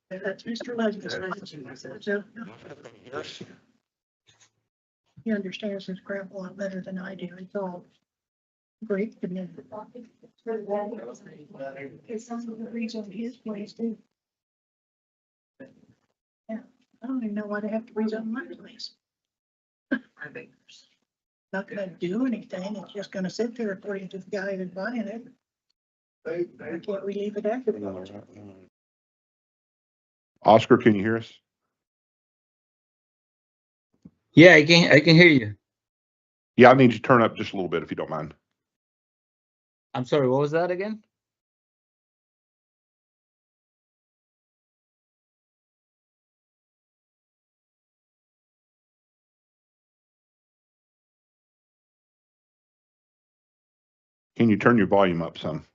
That's Mr. Legislature. He understands his crap a lot better than I do. It's all Greek to me. It's something that reads on his place too. Yeah, I don't even know why they have to read on my place. Not gonna do anything. It's just gonna sit there according to the guy who's buying it. Why can't we leave it active? Oscar, can you hear us? Yeah, I can hear you. Yeah, I need you to turn up just a little bit if you don't mind. I'm sorry, what was that again? Can you turn your volume up some?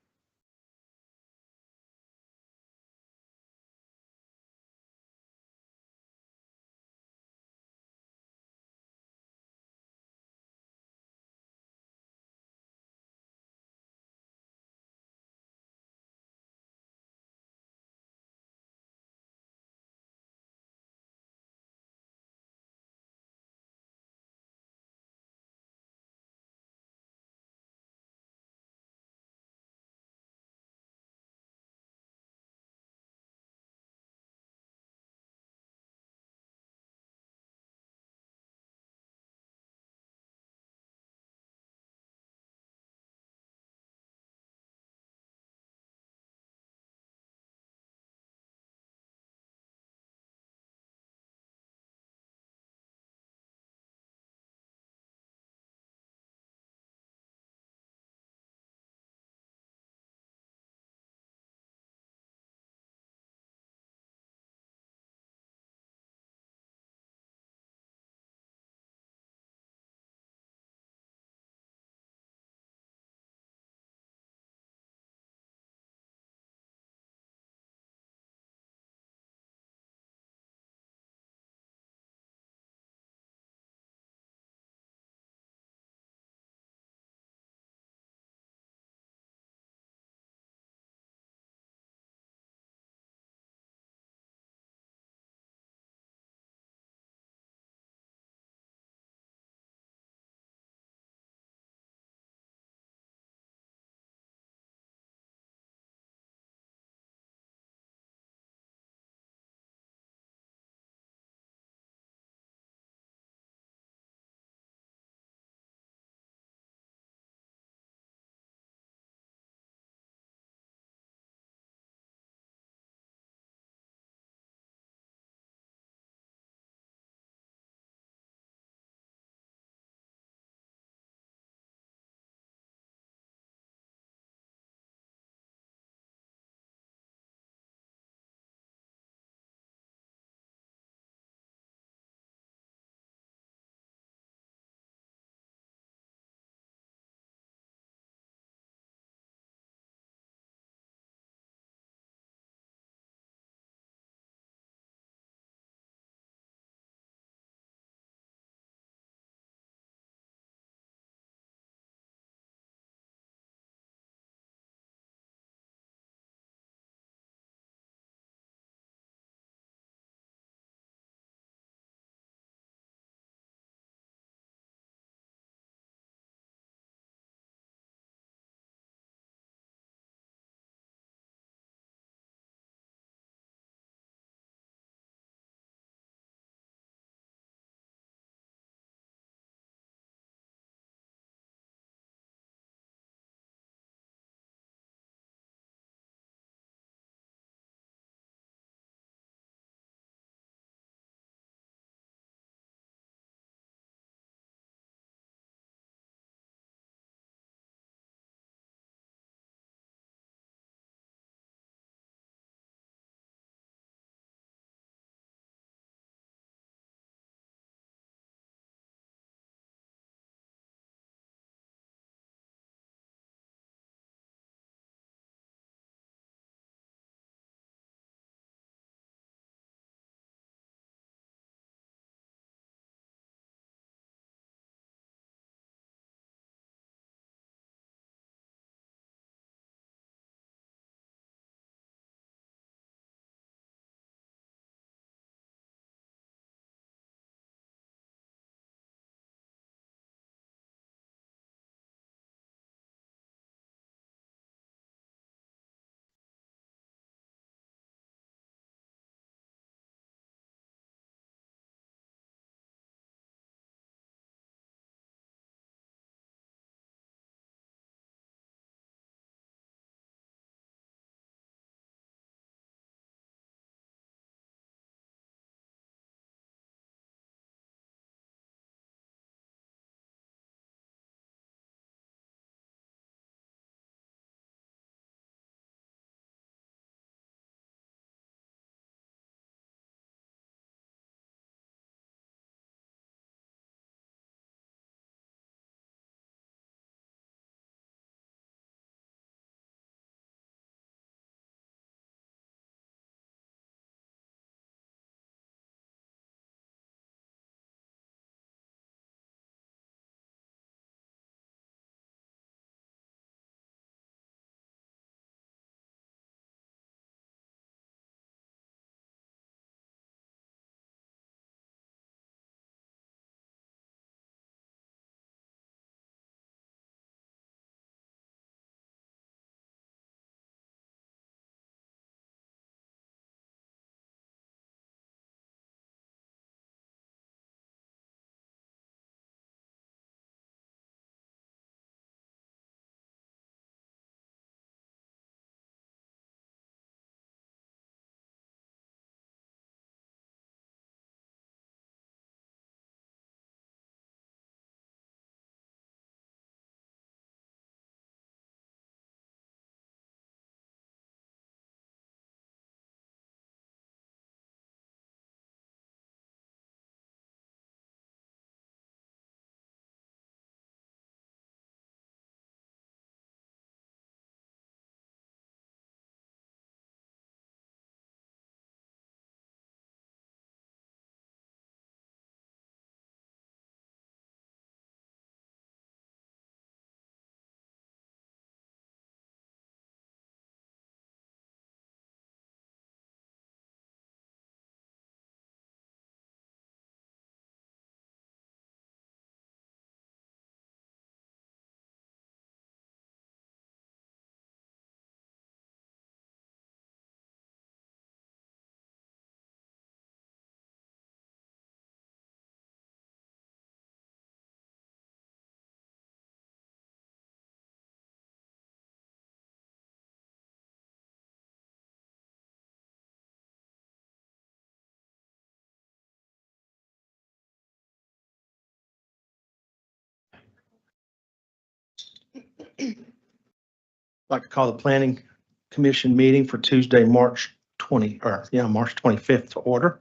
Like to call the planning commission meeting for Tuesday, March 25th to order.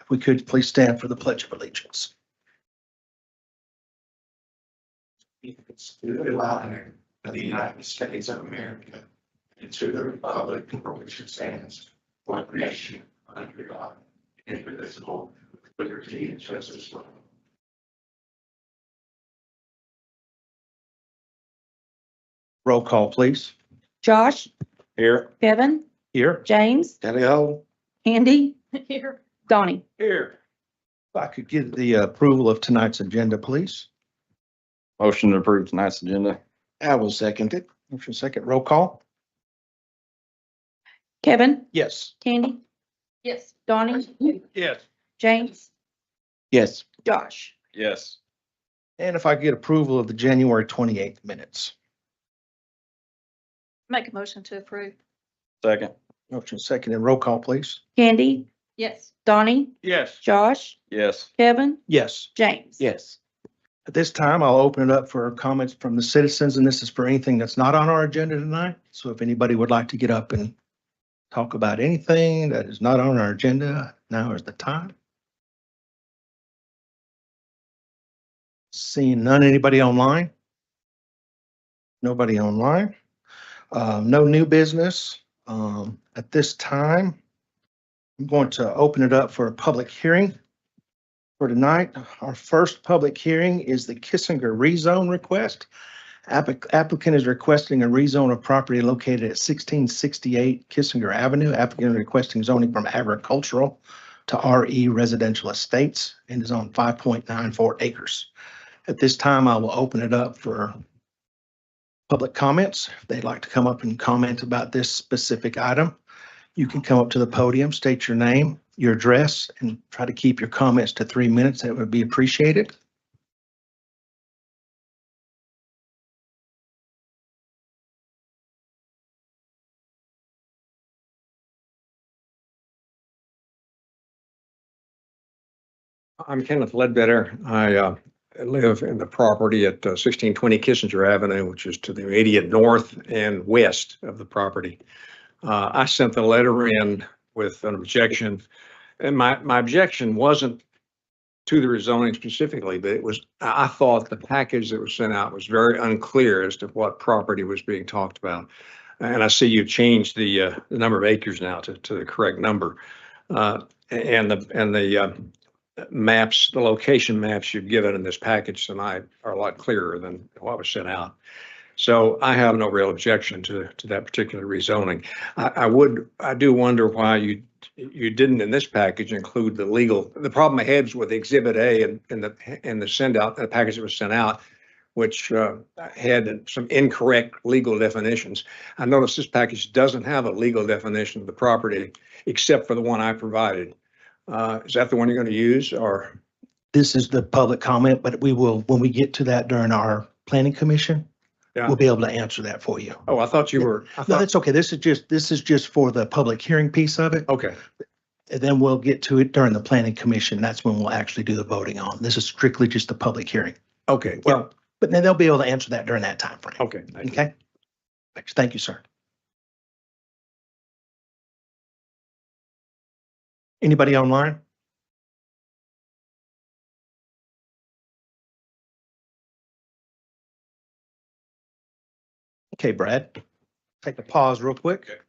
If we could please stand for the Pledge of Allegiance. To the flag of the United States of America and to the republic for which it stands, one nation under God, indivisible, with liberty and justice for all. Roll call, please. Josh, Here. Kevin, Here. James, Hello. Andy, Donnie. Here. If I could get the approval of tonight's agenda, please. Motion to approve tonight's agenda. I will second it. Motion second, roll call. Kevin, Yes. Candy. Yes. Donnie, Yes. James, Yes. Josh. Yes. And if I could get approval of the January 28th minutes. Make a motion to approve. Second. Motion second and roll call, please. Candy. Yes. Donnie, Yes. Josh, Yes. Kevin, Yes. James. Yes. At this time, I'll open it up for comments from the citizens, and this is for anything that's not on our agenda tonight. So if anybody would like to get up and talk about anything that is not on our agenda, now is the time. Seeing none, anybody online? Nobody online. No new business. At this time, I'm going to open it up for a public hearing for tonight. Our first public hearing is the Kissinger rezone request. Applicant is requesting a rezone of property located at 1668 Kissinger Avenue. Applicant requesting zoning from agricultural to RE residential estates and is on 5.94 acres. At this time, I will open it up for public comments. If they'd like to come up and comment about this specific item, you can come up to the podium, state your name, your address, and try to keep your comments to 3 minutes. That would be appreciated. I'm Kenneth Ledbetter. I live in the property at 1620 Kissinger Avenue, which is to the immediate north and west of the property. I sent the letter in with an objection, and my objection wasn't to the rezoning specifically, but it was, I thought the package that was sent out was very unclear as to what property was being talked about. And I see you've changed the number of acres now to the correct number. And the maps, the location maps you've given in this package tonight are a lot clearer than what was sent out. So I have no real objection to that particular rezoning. I do wonder why you didn't in this package include the problem I had was with Exhibit A and the send out, the package that was sent out, which had some incorrect legal definitions. I noticed this package doesn't have a legal definition of the property except for the one I provided. Is that the one you're going to use, or? This is the public comment, but we will, when we get to that during our planning commission, Yeah. we'll be able to answer that for you. Oh, I thought you were, I No, thought, that's okay. This is just for the public hearing piece of it. okay, And then we'll get to it during the planning commission. That's when we'll actually do the voting on. This is strictly just the public hearing. okay, well, But then they'll be able to answer that during that time frame. okay. thank you. Okay? Thank you, sir. Anybody online? Okay, Brad, take a pause real quick.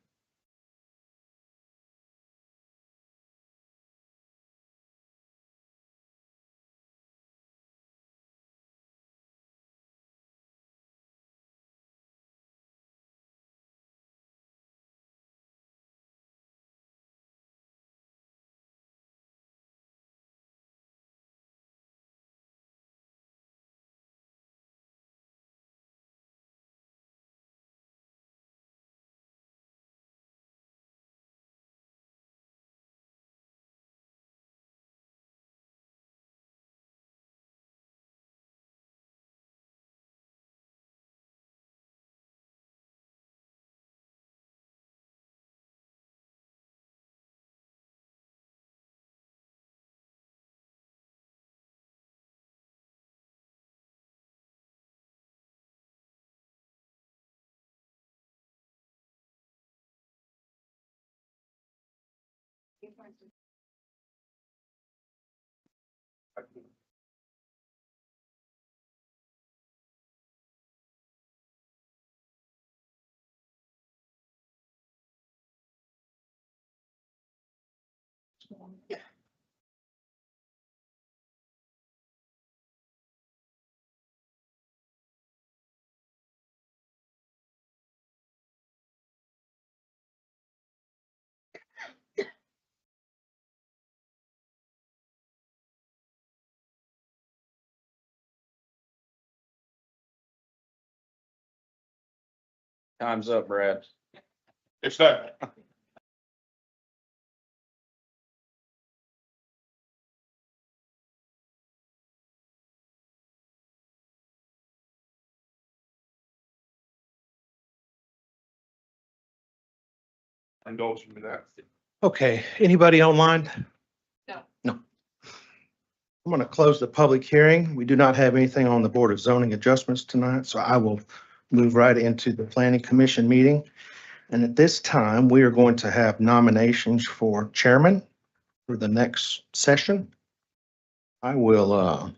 Time's up, Brad. It's that. Indulge me that. Okay, anybody online? No. No. I'm going to close the public hearing. We do not have anything on the Board of Zoning Adjustments tonight, so I will move right into the Planning Commission meeting. And at this time, we are going to have nominations for chairman for the next session. I will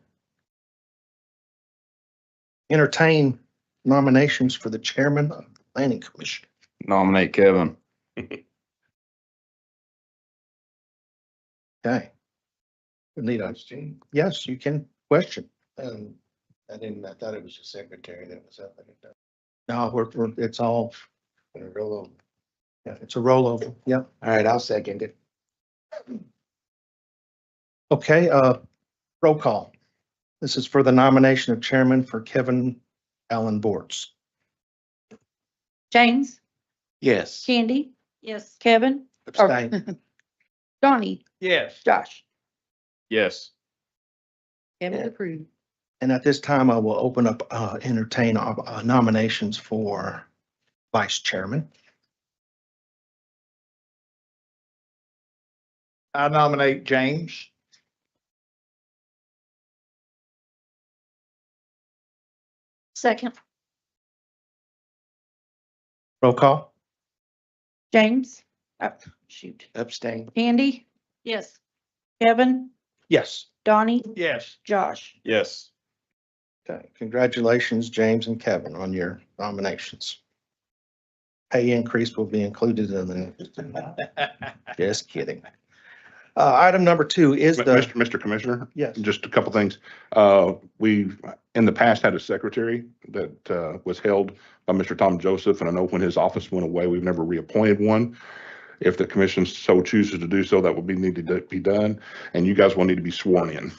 entertain nominations for the chairman of the Planning Commission. Nominate Kevin. Okay. We need a, yes, you can question. I thought it was the secretary that was up there. No, it's all, Roll over. yeah, it's a rollover. Yep. All right, I'll second it. Okay, roll call. This is for the nomination of chairman for Kevin Allen Boards. James, Yes. Candy. Yes. Kevin. Abstain. Donnie, Yes. Josh. Yes. Kevin Yeah. approved. And at this time, I will open up, entertain nominations for vice chairman. I nominate James. Second, Roll call. James. Oh, shoot. Abstain. Candy. Yes. Kevin, Yes. Donnie, Yes. Josh. Yes. Okay, congratulations, James and Kevin, on your nominations. Pay increase will be included in the, just kidding. Item number 2 is the, Mr. Commissioner, yes, just a couple things. We've in the past had a secretary that was held by Mr. Tom Joseph, and I know when his office went away, we've never reappointed one. If the commission so chooses to do so, that would be needed to be done, and you guys will need to be sworn in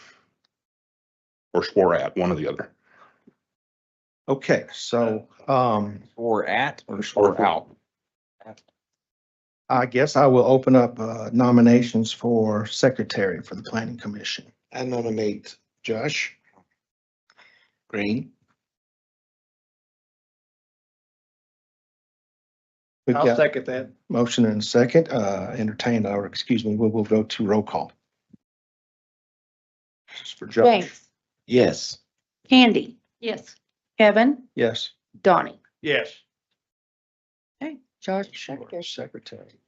or swore at, one or the other. okay, so, Or at or out. I guess I will open up nominations for secretary for the planning commission. I nominate Josh Green. We've I'll got second that. motion and a second, entertained, or excuse me, we will go to roll call. This is for Josh. James, Yes. Candy. Yes. Kevin, Yes. Donnie. Yes. Okay, Josh. Secretary.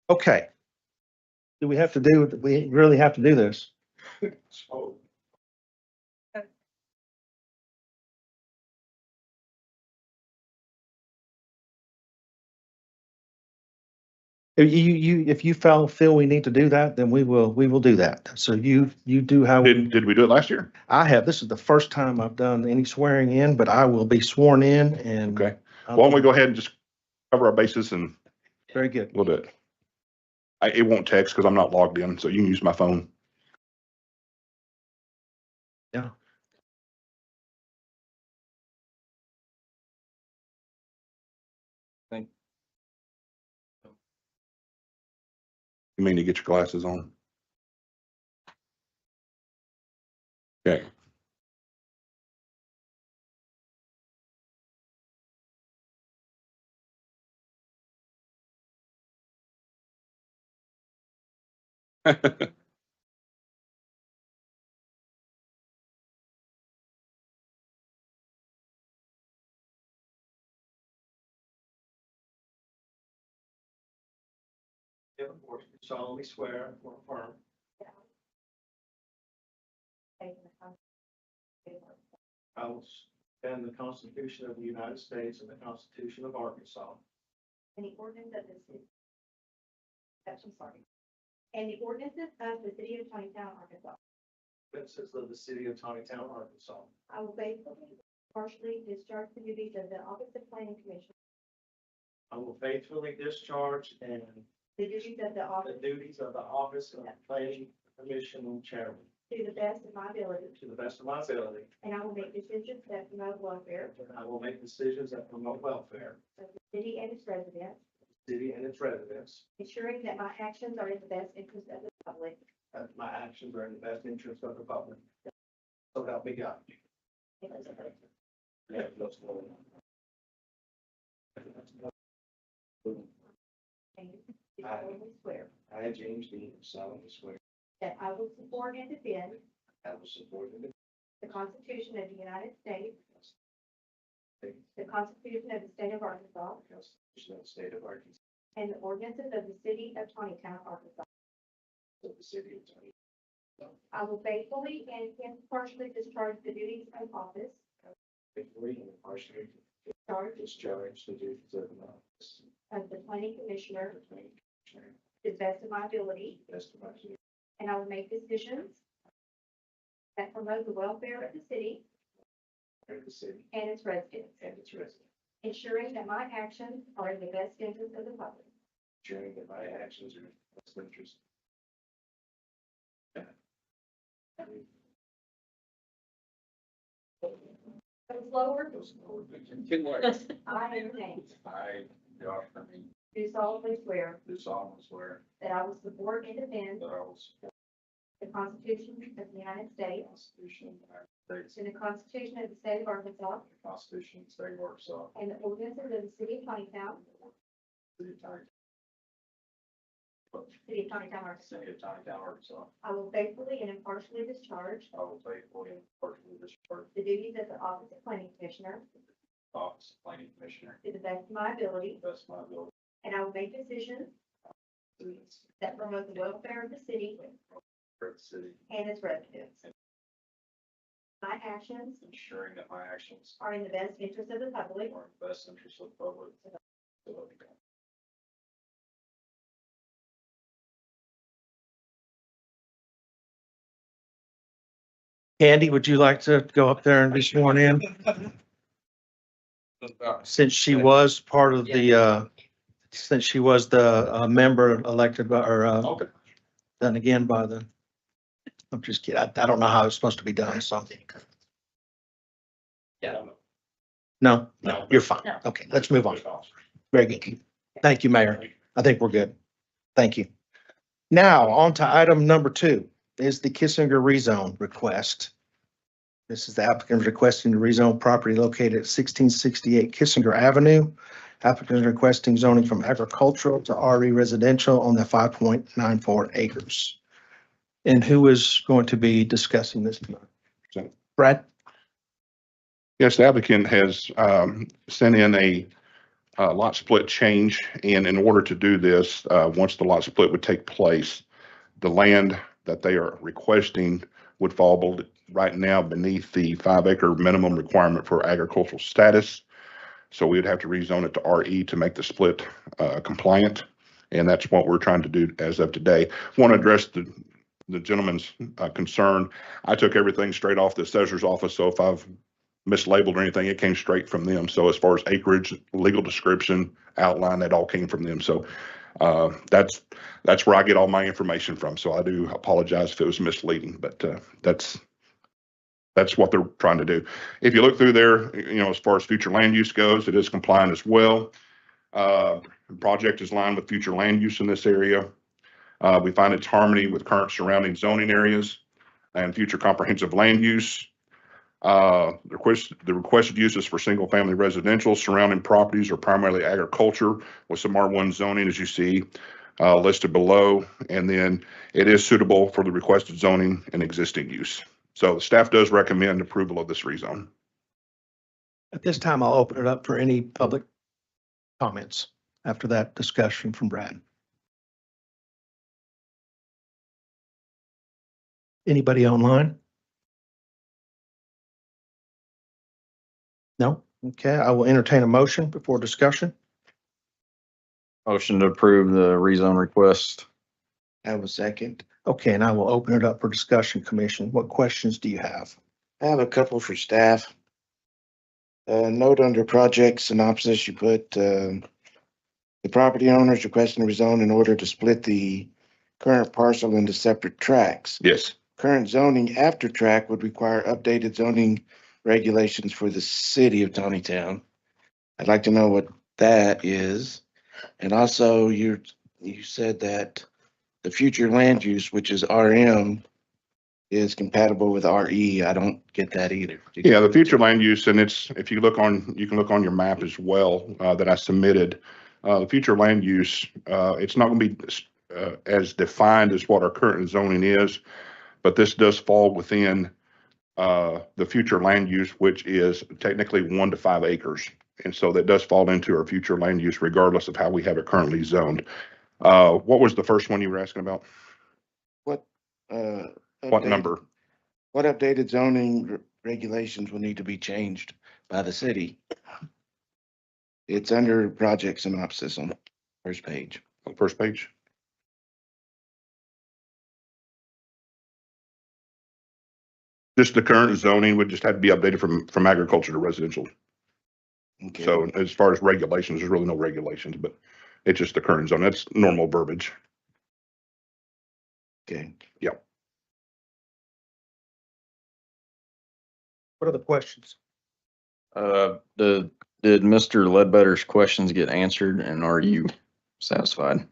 Okay. Do we have to do, we really have to do this? If you feel we need to do that, then we will do that. So you do how, Did we do it last year? I have, this is the first time I've done any swearing in, but I will be sworn in and. Okay. Why don't we go ahead and just cover our bases and Very good. we'll do it. It won't text because I'm not logged in, so you can use my phone. Yeah. You mean to get your glasses on? Okay. Kevin Forrest, do solemnly swear or affirm I will defend the Constitution of the United States and the Constitution of Arkansas. And the ordinance of the city. I'm sorry. And the ordinances of the city of Tontitown, Arkansas. Ordinances of the city of Tontitown, Arkansas. I will faithfully, partially discharge the duties of the office of planning commission. I will faithfully discharge and The duties of the the office duties of the office of planning commission chairman to the best of my ability. to the best of my ability. And I will make decisions that promote welfare And I will make decisions that promote welfare of the city and its residents, of the city and its residents. ensuring that my actions are in the best interest of the public. That my actions are in the best interest of the public. So help me God. Yeah, let's go. And do solemnly swear I, James Dean, solemnly swear that I will support and defend I will support and the Constitution of the United States, defend the Constitution of the state of Arkansas, the Constitution of the state of Arkansas, and the ordinances of the city of Tontitown, Arkansas. of the city of Tontitown. I will faithfully and impartially discharge the duties of office, Faithfully and impartially charge discharge the duties of the office of the planning commissioner of planning commissioner to the best of my ability, to the best of my ability. and I will make decisions that promote the welfare of the city of the city and its residents, and its residents, ensuring that my actions are in the best interest of the public. ensuring that my actions are in the best interest. Go slower. Good work. I, Aaron Haynes, I, Josh, do solemnly swear do solemnly swear that I will support and defend that I will support the Constitution of the United the States Constitution of the United States, and the Constitution of the state of Arkansas, the Constitution of the state of Arkansas, and the ordinances of the city of Tontitown, city of Tontitown, Arkansas. city of Tontitown, Arkansas. I will faithfully and impartially discharge I will faithfully and partially discharge the duties of the office of planning commissioner the office of planning commissioner to the best of my ability, to the best of my ability. and I will make decisions that promote the welfare of the city For the city, and its residents. My actions ensuring that my actions are in the best interest of the public. are in the best interest of the public. So help me God. Candy, would you like to go up there and be sworn in? Since she was part of the, since she was the member elected by, or Okay. done again by the, I'm just kidding. I don't know how it's supposed to be done, so. Yeah. No, No. you're fine. Okay, let's move on. Very good. Thank you, Mayor. I think we're good. Thank you. Now, on to item number 2 is the Kissinger rezone request. This is the applicant requesting to rezone property located at 1668 Kissinger Avenue. Applicant is requesting zoning from agricultural to RE residential on the 5.94 acres. And who is going to be discussing this? Brad? Yes, the applicant has sent in a lot split change, and in order to do this, once the lot split would take place, the land that they are requesting would fall right now beneath the 5-acre minimum requirement for agricultural status. So we would have to rezone it to RE to make the split compliant, and that's what we're trying to do as of today. Want to address the gentleman's concern. I took everything straight off the assessor's office, so if I've mislabeled or anything, it came straight from them. So as far as acreage, legal description, outline, that all came from them. So that's where I get all my information from. So I do apologize if it was misleading, but that's what they're trying to do. If you look through there, as far as future land use goes, it is compliant as well. The project is aligned with future land use in this area. We find its harmony with current surrounding zoning areas and future comprehensive land use. The requested uses for single-family residential surrounding properties are primarily agriculture with some R1 zoning, as you see listed below. And then it is suitable for the requested zoning and existing use. So the staff does recommend approval of this rezone. At this time, I'll open it up for any public comments after that discussion from Brad. Anybody online? No? Okay, I will entertain a motion before discussion. Motion to approve the rezone request. Have a second. Okay, and I will open it up for discussion, Commission. What questions do you have? I have a couple for staff. Note under project synopsis, you put, the property owners requesting a rezone in order to split the current parcel into separate tracts. Yes. Current zoning after track would require updated zoning regulations for the city of Tontitown. I'd like to know what that is. And also you said that the future land use, which is RM, is compatible with RE. I don't get that either. Yeah, the future land use, and it's, if you look on, you can look on your map as well, that I submitted. The future land use, it's not gonna be as defined as what our current zoning is, but this does fall within the future land use, which is technically 1 to 5 acres. And so that does fall into our future land use regardless of how we have it currently zoned. What was the first one you were asking about? What What number? What updated zoning regulations will need to be changed by the city? It's under project synopsis on the first page. On the first page? Just the current zoning would just have to be updated from agriculture to residential. Okay. So as far as regulations, there's really no regulations, but it's just the current zone. That's normal verbiage. Okay. Yep. What are the questions? Did Mr. Ledbetter's questions get answered and are you satisfied?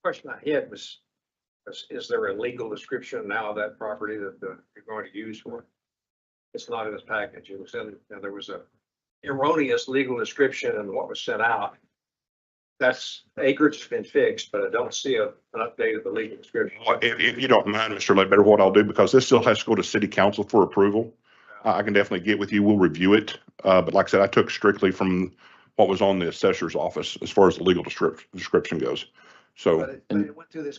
Question I had was, is there a legal description now of that property that you're going to use for? It's not in this package. It was in, there was a erroneous legal description in what was sent out. That's acreage has been fixed, but I don't see an update of the legal description. If you don't mind, Mr. Ledbetter, what I'll do, because this still has to go to city council for approval, I can definitely get with you. We'll review it. But like I said, I took strictly from what was on the assessor's office as far as the legal description goes. So, But it went through this.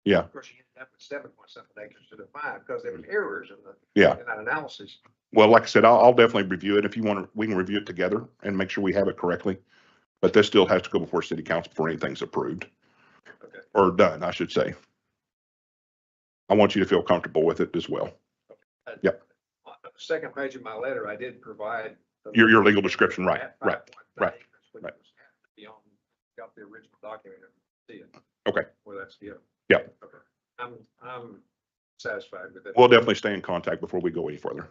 yeah, Of course, you ended up with 7 point something acres to the 5 because there was errors in yeah. in that analysis. Well, like I said, I'll definitely review it. If you want to, we can review it together and make sure we have it correctly. But this still has to go before city council before anything's approved. Okay. Or done, I should say. I want you to feel comfortable with it as well. Yep. On the second page of my letter, I did provide. Your legal description, right, right, right, right. Beyond, got the original document, see it. Okay. Where that's, yeah. Yep. Okay. I'm satisfied with it. We'll definitely stay in contact before we go any further.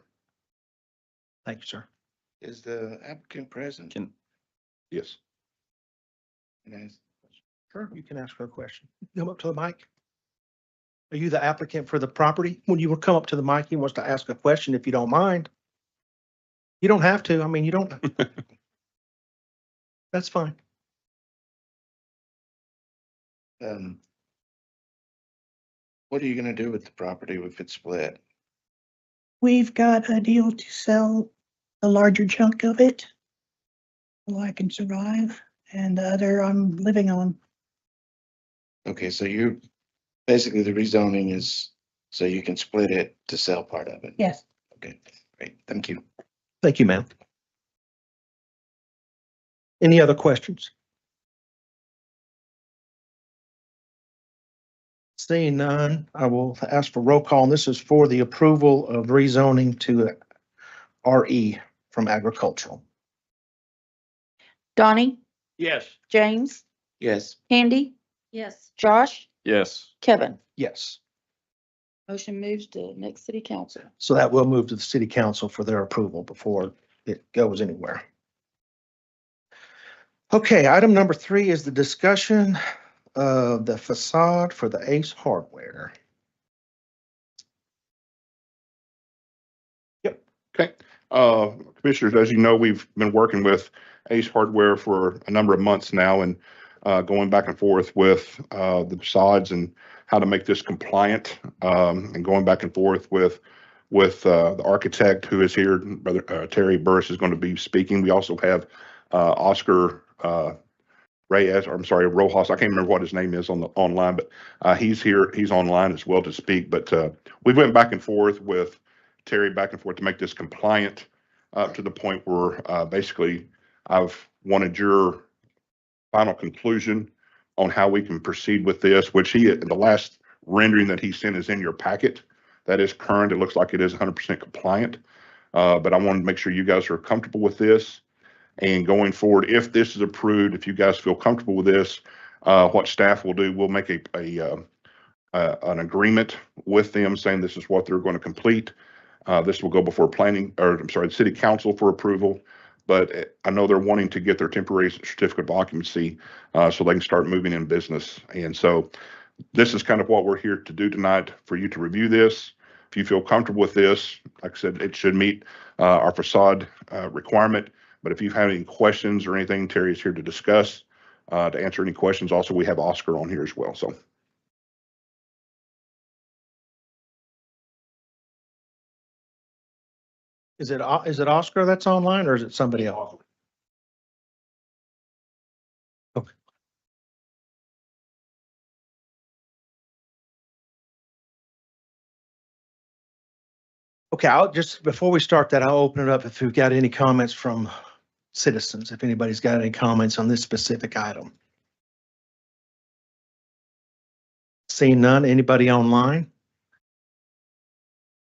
Thank you, sir. Is the applicant present? Yes. Yes. Sure, you can ask her a question. Come up to the mic. Are you the applicant for the property? When you will come up to the mic, he wants to ask a question, if you don't mind. You don't have to. I mean, you don't. That's fine. What are you gonna do with the property if it's split? We've got a deal to sell a larger chunk of it, so I can survive, and the other I'm living on. Okay, so you, basically the rezoning is so you can split it to sell part of it. Yes. Okay, great, thank you. Thank you, ma'am. Any other questions? Seeing none, I will ask for roll call, and this is for the approval of rezoning to RE from agricultural. Donnie, Yes. James, Yes, Candy? Yes. Josh, Yes. Kevin. Yes, Motion moves to next city council. so that will move to the city council for their approval before it goes anywhere. Okay, item number 3 is the discussion of the facade for the Ace Hardware. Okay. Commissioners, as you know, we've been working with Ace Hardware for a number of months now and going back and forth with the facades and how to make this compliant, and going back and forth with the architect who is here. Brother Terry Burris is going to be speaking. We also have Oscar Reyes, or I'm sorry, Rojas. I can't remember what his name is on the online, but he's here. He's online as well to speak. But we went back and forth with Terry back and forth to make this compliant to the point where basically I've wanted your final conclusion on how we can proceed with this, which the last rendering that he sent is in your packet. That is current. It looks like it is 100% compliant. But I wanted to make sure you guys are comfortable with this. And going forward, if this is approved, if you guys feel comfortable with this, what staff will do, we'll make an agreement with them saying this is what they're going to complete. This will go before the city council for approval. But I know they're wanting to get their temporary certificate of occupancy so they can start moving in business. And so this is kind of what we're here to do tonight, for you to review this. If you feel comfortable with this, like I said, it should meet our facade requirement. But if you have any questions or anything, Terry is here to discuss, to answer any questions. Also, we have Oscar on here as well. So. Is it Oscar that's online, or is it somebody else? Okay. Okay, before we start that, I'll open it up if we've got any comments from citizens, if anybody's got any comments on this specific item. Seeing none, anybody online?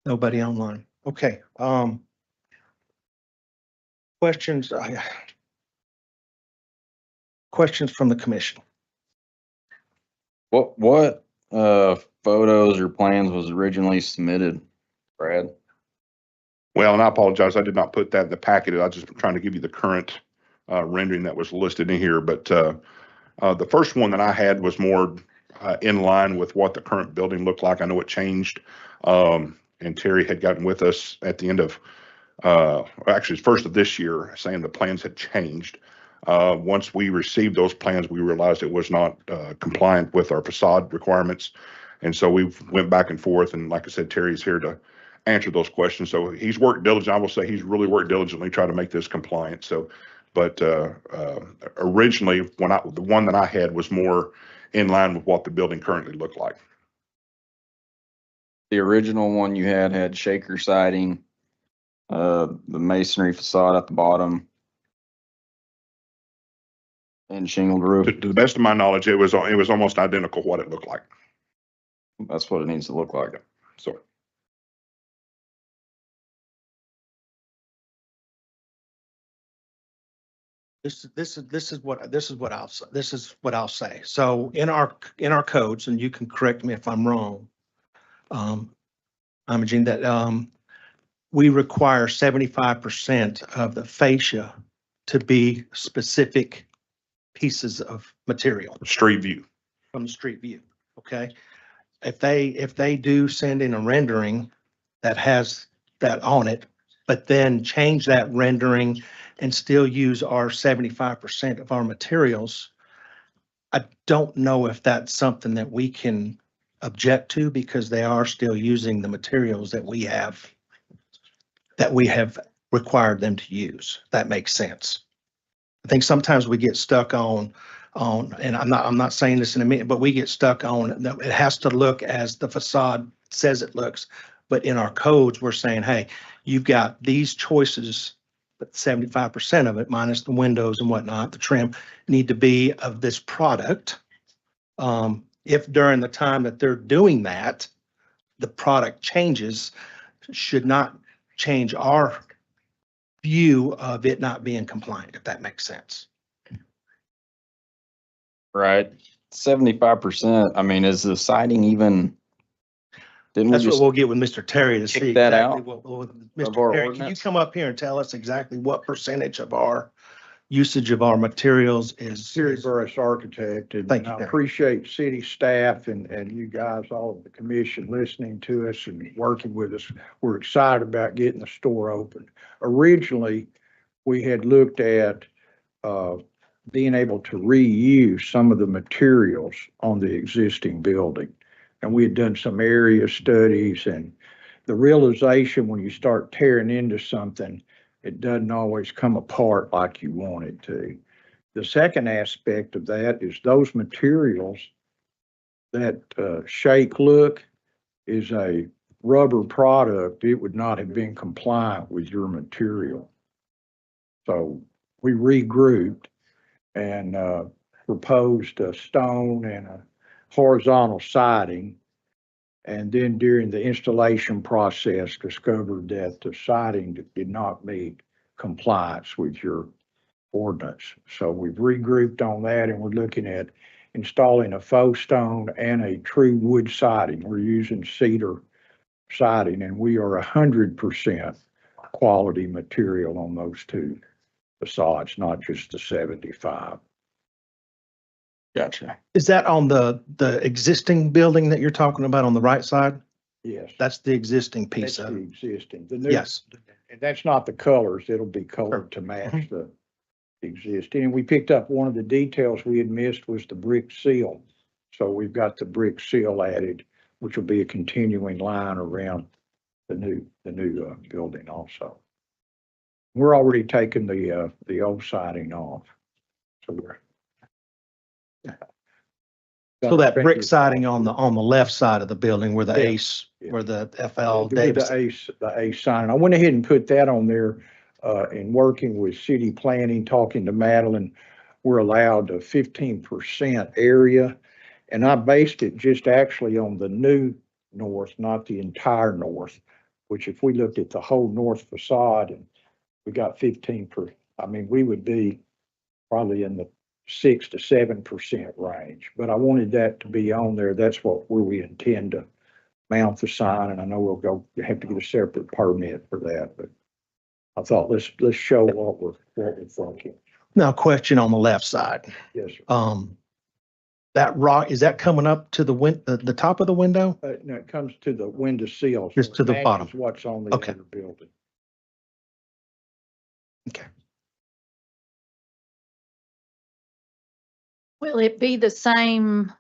Nobody online. Okay, questions from the commission. What photos or plans was originally submitted, Brad? Well, and I apologize, I did not put that in the packet. I was just trying to give you the current rendering that was listed in here. But the first one that I had was more in line with what the current building looked like. I know it changed. And Terry had gotten with us at the end of, actually first of this year, saying the plans had changed. Once we received those plans, we realized it was not compliant with our facade requirements. And so we went back and forth. And like I said, Terry's here to answer those questions. So he's worked diligently. I will say he's really worked diligently to try to make this compliant. So, but originally, the one that I had was more in line with what the building currently looked like. The original one you had shaker siding, the masonry facade at the bottom, and shingled roof. To the best of my knowledge, it was almost identical what it looked like. That's what it needs to look like. So. This is what I'll say. So in our codes, and you can correct me if I'm wrong, Imogene, that we require 75% of the fascia to be specific pieces of material Street view. from the street view. Okay, if they do send in a rendering that has that on it, but then change that rendering and still use our 75% of our materials, I don't know if that's something that we can object to, because they are still using the materials that we have required them to use. That makes sense. I think sometimes we get stuck on, and I'm not saying this in a minute, but we get stuck on that it has to look as the facade says it looks. But in our codes, we're saying, hey, you've got these choices, but 75% of it, minus the windows and whatnot, the trim, need to be of this product. If during the time that they're doing that, the product changes, should not change our view of it not being compliant, if that makes sense. Right. 75%. I mean, is the siding even? Didn't we That's what just we'll get with Mr. Terry to kick see that exactly out Mr. our Terry, can you ordinance? come up here and tell us exactly what percentage of our usage of our materials is? Terry Burris, architect, and Thank you, I Terry. appreciate city staff and you guys, all of the commission listening to us and working with us. We're excited about getting the store open. Originally, we had looked at being able to reuse some of the materials on the existing building. And we had done some area studies, and the realization when you start tearing into something, it doesn't always come apart like you want it to. The second aspect of that is those materials that shake look is a rubber product. It would not have been compliant with your material. So we regrouped and proposed a stone and a horizontal siding. And then during the installation process, discovered that the siding did not meet compliance with your ordinance. So we've regrouped on that and we're looking at installing a faux stone and a true wood siding. We're using cedar siding and we are 100% quality material on those two facades, not just the 75. Gotcha. Is that on the existing building that you're talking about on the right side? Yes. That's the existing That's piece of the it. existing. The new, Yes. and that's not the colors. It'll be colored to match the existing. And we picked up one of the details we had missed was the brick seal. So we've got the brick seal added, which will be a continuing line around the new building also. We're already taking the old siding off. So we're. So that brick siding on the left side of the building where the Yeah. ACE, Yeah. where the FL The Davis. ACE sign. I went ahead and put that on there, in working with city planning, talking to Madeline. We're allowed a 15% area. And I based it just actually on the new north, not the entire north, which if we looked at the whole north facade and we got 15%, I mean, we would be probably in the 6 to 7% range, but I wanted that to be on there. That's where we intend to mount the sign. And I know we'll have to get a separate permit for that, but I thought let's show what we're thinking. Now, question on the left side. Yes, sir. That rock, is that coming up to the top of the window? No, it comes to the window sills. Just to the Matches bottom. What's on the Okay. other building. Okay. Will it be the same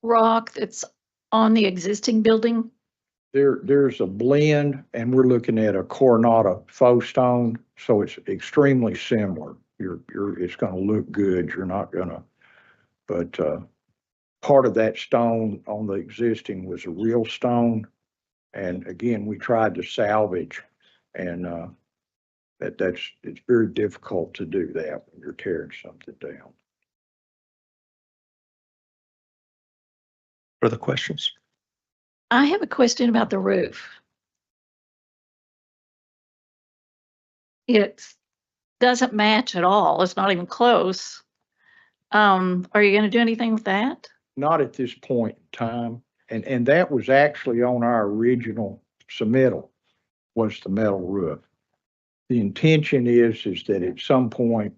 rock that's on the existing building? There's a blend and we're looking at a Coronado faux stone. So it's extremely similar. It's going to look good. You're not gonna, but, part of that stone on the existing was a real stone. And again, we tried to salvage and, it's very difficult to do that when you're tearing something down. Further questions? I have a question about the roof. It doesn't match at all. It's not even close. Are you gonna do anything with that? Not at this point in time. And that was actually on our original submittal, was the metal roof. The intention is that at some point,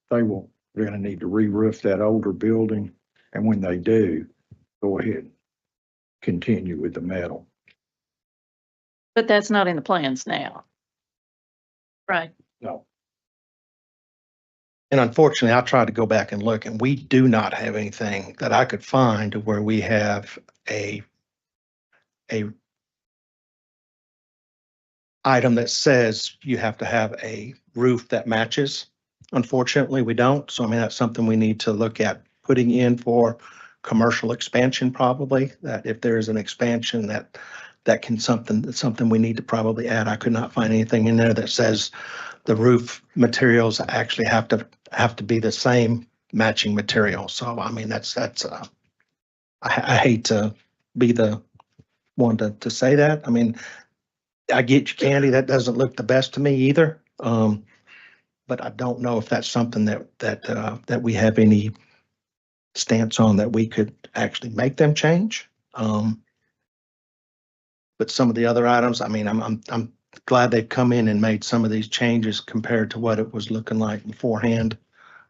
they're gonna need to re-roof that older building. And when they do, go ahead and continue with the metal. But that's not in the plans now. Right. No. And unfortunately, I tried to go back and look and we do not have anything that I could find to where we have a item that says you have to have a roof that matches. Unfortunately, we don't. So I mean, that's something we need to look at putting in for commercial expansion, probably, that if there is an expansion that can something we need to probably add. I could not find anything in there that says the roof materials actually have to be the same matching material. So I mean, I hate to be the one to say that. I mean, I get you, Candy. That doesn't look the best to me either. But I don't know if that's something that we have any stance on that we could actually make them change. But some of the other items, I mean, I'm glad they've come in and made some of these changes compared to what it was looking like beforehand,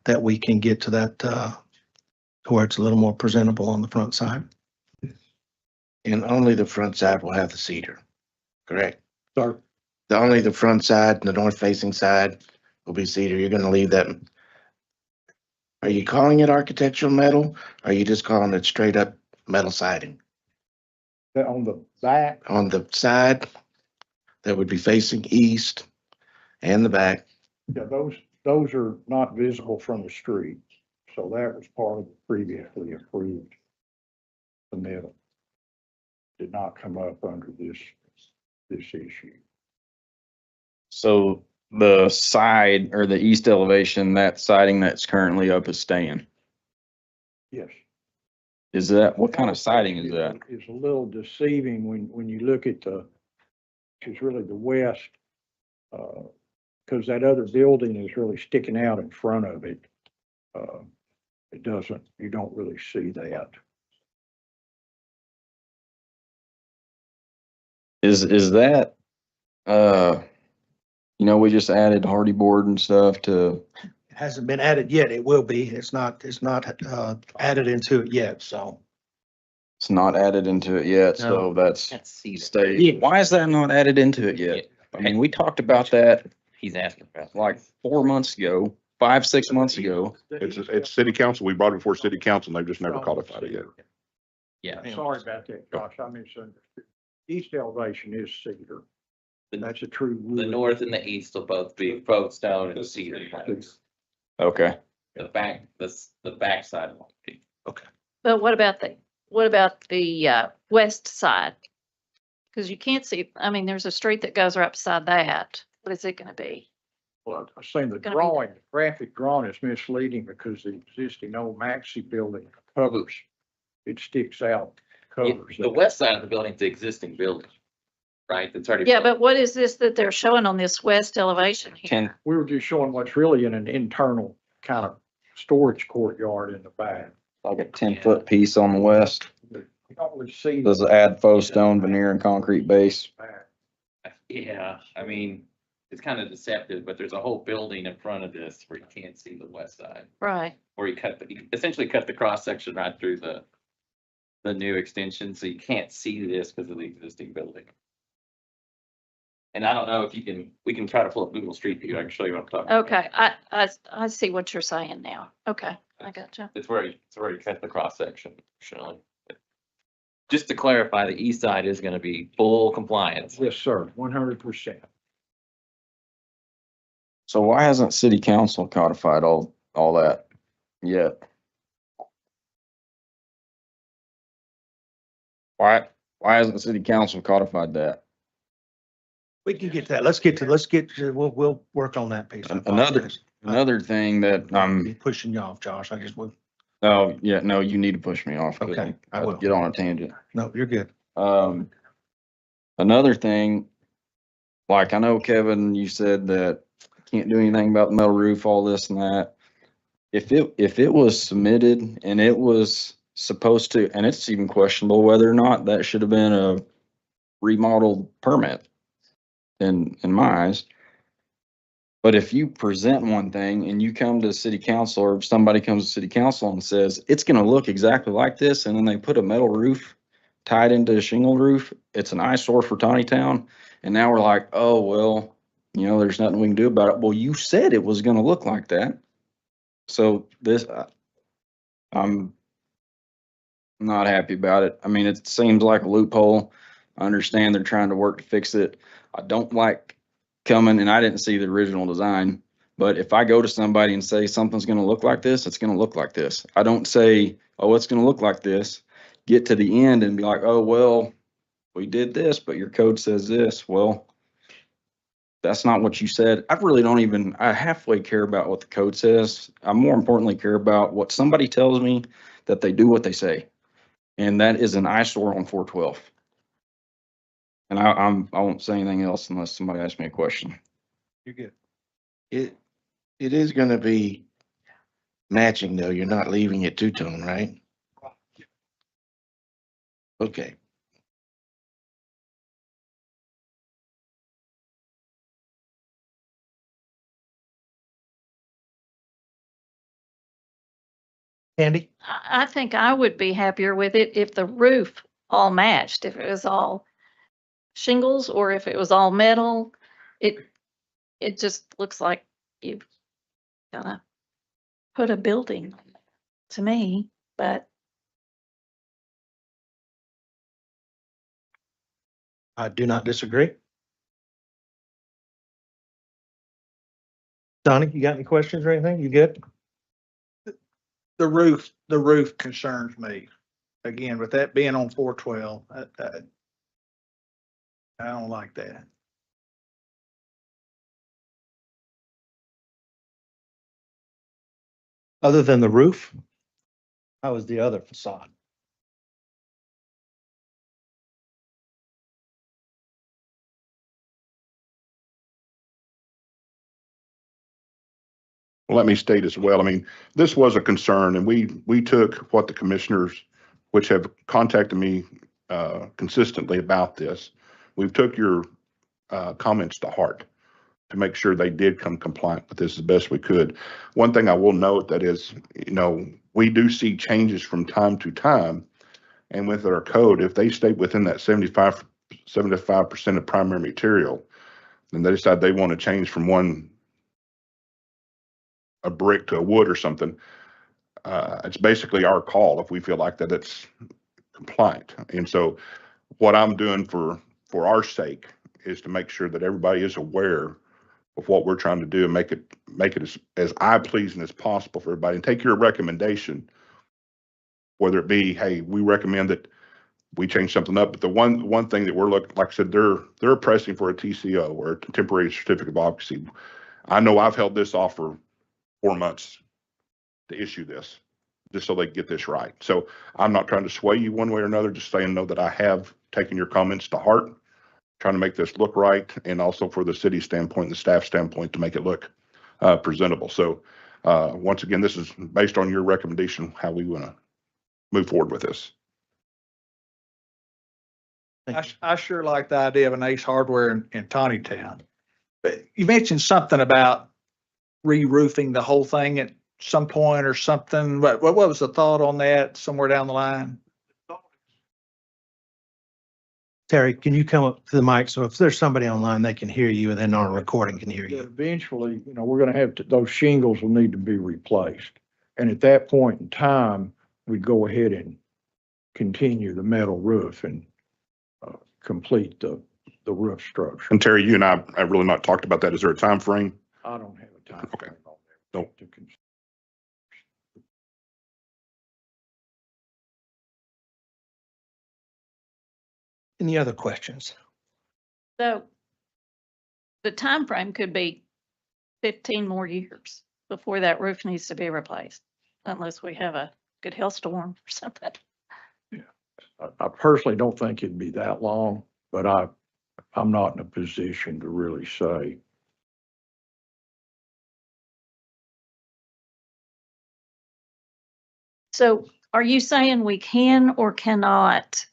that we can get to that, to where it's a little more presentable on the front side. And only the front side will have the cedar, correct? Sir, Only the front side, the north facing side will be cedar. You're gonna leave that. Are you calling it architectural metal? Or are you just calling it straight up metal siding? on the back, On the side that would be facing east and the back, yeah, those are not visible from the street. So that was part of the previously approved submittal. Did not come up under this issue. So the side or the east elevation, that siding that's currently up is staying. Yes. Is that, what kind of siding is that? It's a little deceiving when you look at it's really the west, because that other building is really sticking out in front of it. You don't really see that. Is that, we just added hardy board and stuff to, It hasn't been added yet. It will be. It's not added into it yet, so. it's not added into it yet, so that's stay. Why is that not added into it yet? I mean, we talked about that He's asking for that. like 4 months ago, 5, 6 months ago. It's city council. We brought it before city council and they've just never codified it yet. Yeah. Sorry about that, Josh. I misunderstood. East elevation is cedar. That's a true The wood. north and the east will both be folk stone and cedar planks. Okay. The back side won't be. But what about the west side? Because you can't see, I mean, there's a street that goes right beside that. What is it gonna be? Well, I'm saying the Gonna be- drawing, the graphic drawing is misleading because the existing old Maxi building covers, it sticks out, covers. The west side of the building is the existing building, right? That's already. Yeah, but what is this that they're showing on this west elevation here? We were just showing what's really in an internal kind of storage courtyard in the back. Like a 10-foot piece on the west. You don't really see. Does it add faux stone, veneer and concrete base? Yeah, I mean, it's kind of deceptive, but there's a whole building in front of this where you can't see the west side. Right. Where you essentially cut the cross section right through the new extension, so you can't see this because of the existing building. And I don't know if we can try to pull up Google Street View. I can show you what I'm talking about. Okay, I see what you're saying now. Okay, I gotcha. It's where you cut the cross section, showing. Just to clarify, the east side is gonna be full compliance. Yes, sir, 100%. So why hasn't city council codified all that yet? Why hasn't city council codified that? We can get that. We'll work on that piece. I Another, apologize. another thing that I'm pushing you off, Josh. I just, oh, yeah, no, you need to push me off. 'Cause Okay, I I'll will. get on a tangent. no, you're good. Another thing, like I know Kevin, you said that can't do anything about the metal roof, all this and that. If it was submitted and it was supposed to, and it's even questionable whether or not that should have been a remodeled permit in my eyes. But if you present one thing and you come to city council or somebody comes to city council and says, it's gonna look exactly like this, and then they put a metal roof tied into a shingle roof, it's an eyesore for Tontitown. And now we're like, oh, well, there's nothing we can do about it. Well, you said it was gonna look like that. So this, I'm not happy about it. I mean, it seems like a loophole. I understand they're trying to work to fix it. I don't like coming, and I didn't see the original design, but if I go to somebody and say something's gonna look like this, it's gonna look like this. I don't say, oh, it's gonna look like this, get to the end and be like, oh, well, we did this, but your code says this. Well, that's not what you said. I halfway care about what the code says. I more importantly care about what somebody tells me that they do what they say. And that is an eyesore on 412. And I won't say anything else unless somebody asks me a question. You're good. It is gonna be matching though. You're not leaving it two-tone, right? Okay. Andy? I think I would be happier with it if the roof all matched, if it was all shingles or if it was all metal. It just looks like you've gotta put a building to me, but I do not disagree. Donnie, you got any questions or anything? You good? the roof concerns me. Again, with that being on 412, I don't like that. Other than the roof, how is the other facade? Well, let me state as well, I mean, this was a concern and we took what the commissioners, which have contacted me consistently about this. We've took your comments to heart to make sure they did come compliant with this as best we could. One thing I will note that is, we do see changes from time to time. And with our code, if they stay within that 75% of primary material, then they decide they want to change from a brick to a wood or something, it's basically our call if we feel like that it's compliant. And so what I'm doing for our sake is to make sure that everybody is aware of what we're trying to do and make it as eye pleasing as possible for everybody, and take your recommendation, whether it be, hey, we recommend that we change something up. But the one thing that we're looking, like I said, they're pressing for a TCO or a temporary certificate of occupancy. I know I've held this off for 4 months to issue this, just so they get this right. So I'm not trying to sway you one way or another, just saying, know that I have taken your comments to heart, trying to make this look right, and also for the city standpoint, the staff standpoint, to make it look presentable. So once again, this is based on your recommendation, how we want to move forward with this. I sure like the idea of an Ace Hardware in Tontitown. But you mentioned something about re-roofing the whole thing at some point or something. What was the thought on that somewhere down the line? Terry, can you come up to the mic? So if there's somebody online, they can hear you and then our recording can hear you. Eventually, we're gonna have to, those shingles will need to be replaced. And at that point in time, we go ahead and continue the metal roof and complete the roof structure. And Terry, you and I have really not talked about that. Is there a time frame? I don't have a time. Okay. frame on that. Nope. Any other questions? So the time frame could be 15 more years before that roof needs to be replaced, unless we have a good hailstorm or something. I personally don't think it'd be that long, but I'm not in a position to really say. So are you saying we can or cannot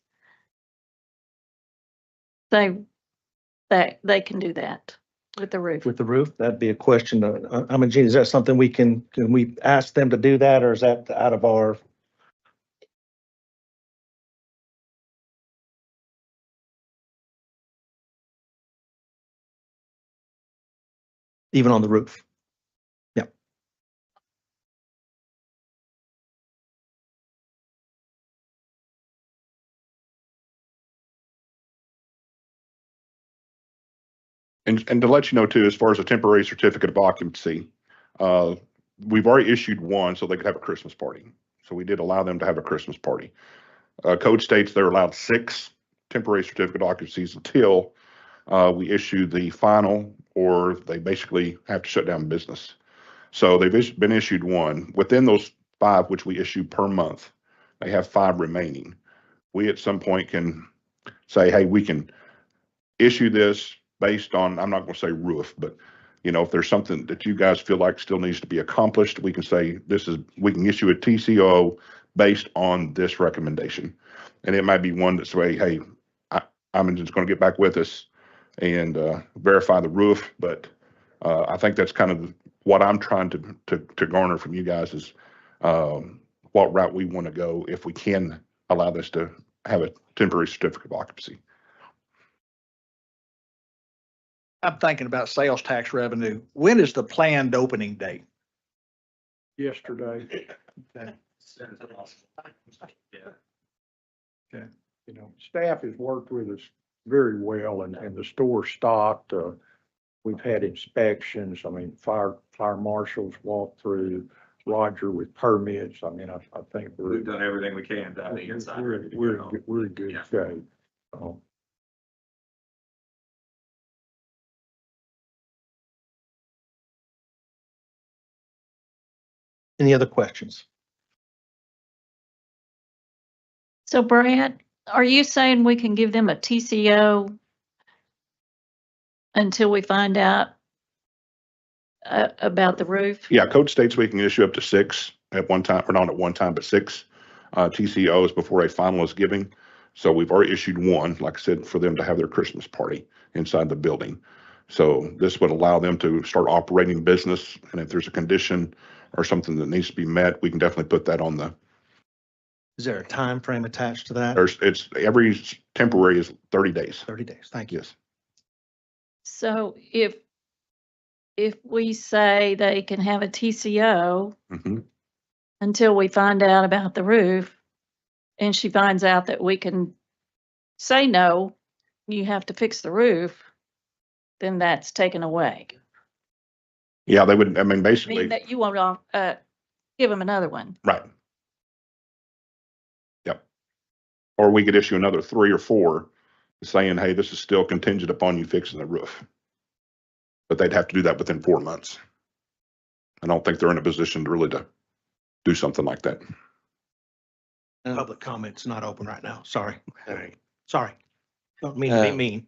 say that they can do that with the roof? With the roof, that'd be a question. Gene, is that something can we ask them to do that, or is that out of our? Even on the roof? Yeah. And to let you know too, as far as a temporary certificate of occupancy, we've already issued one so they could have a Christmas party. So we did allow them to have a Christmas party. Code states they're allowed 6 temporary certificate of occupancies until we issue the final, or they basically have to shut down business. So they've been issued one. Within those 5, which we issue per month, they have 5 remaining. We at some point can say, hey, we can issue this based on, I'm not going to say roof, but if there's something that you guys feel like still needs to be accomplished, we can say we can issue a TCO based on this recommendation. And it might be one that say, hey, I'm just going to get back with us and verify the roof. But I think that's kind of what I'm trying to garner from you guys is what route we want to go if we can allow this to have a temporary certificate of occupancy. I'm thinking about sales tax revenue. When is the planned opening date? Yesterday. Okay. Staff has worked with us very well and the store stocked. We've had inspections. I mean, fire marshals walked through. Roger with permits. I mean, I think We've done everything we can down the inside. we're in good Yeah. shape. So, Any other questions? So Brad, are you saying we can give them a TCO until we find out about the roof? Yeah, code states we can issue up to 6 at one time, or not at one time, but 6 TCOs before a final is giving. So we've already issued one, like I said, for them to have their Christmas party inside the building. So this would allow them to start operating business. And if there's a condition or something that needs to be met, we can definitely put that on the, Is there a time frame attached to that? it's every temporary is 30 days. 30 days. Thank you. Yes. So if we say they can have a TCO Mhm. until we find out about the roof, and she finds out that we can say, no, you have to fix the roof, then that's taken away. Yeah, they would, I mean, Meaning basically, that you want to give them another one. right. Yep. Or we could issue another 3 or 4 saying, hey, this is still contingent upon you fixing the roof. But they'd have to do that within 4 months. I don't think they're in a position to really to do something like that. Public comment's not open right now. Sorry. All right. Sorry. Don't mean to be Uh, mean.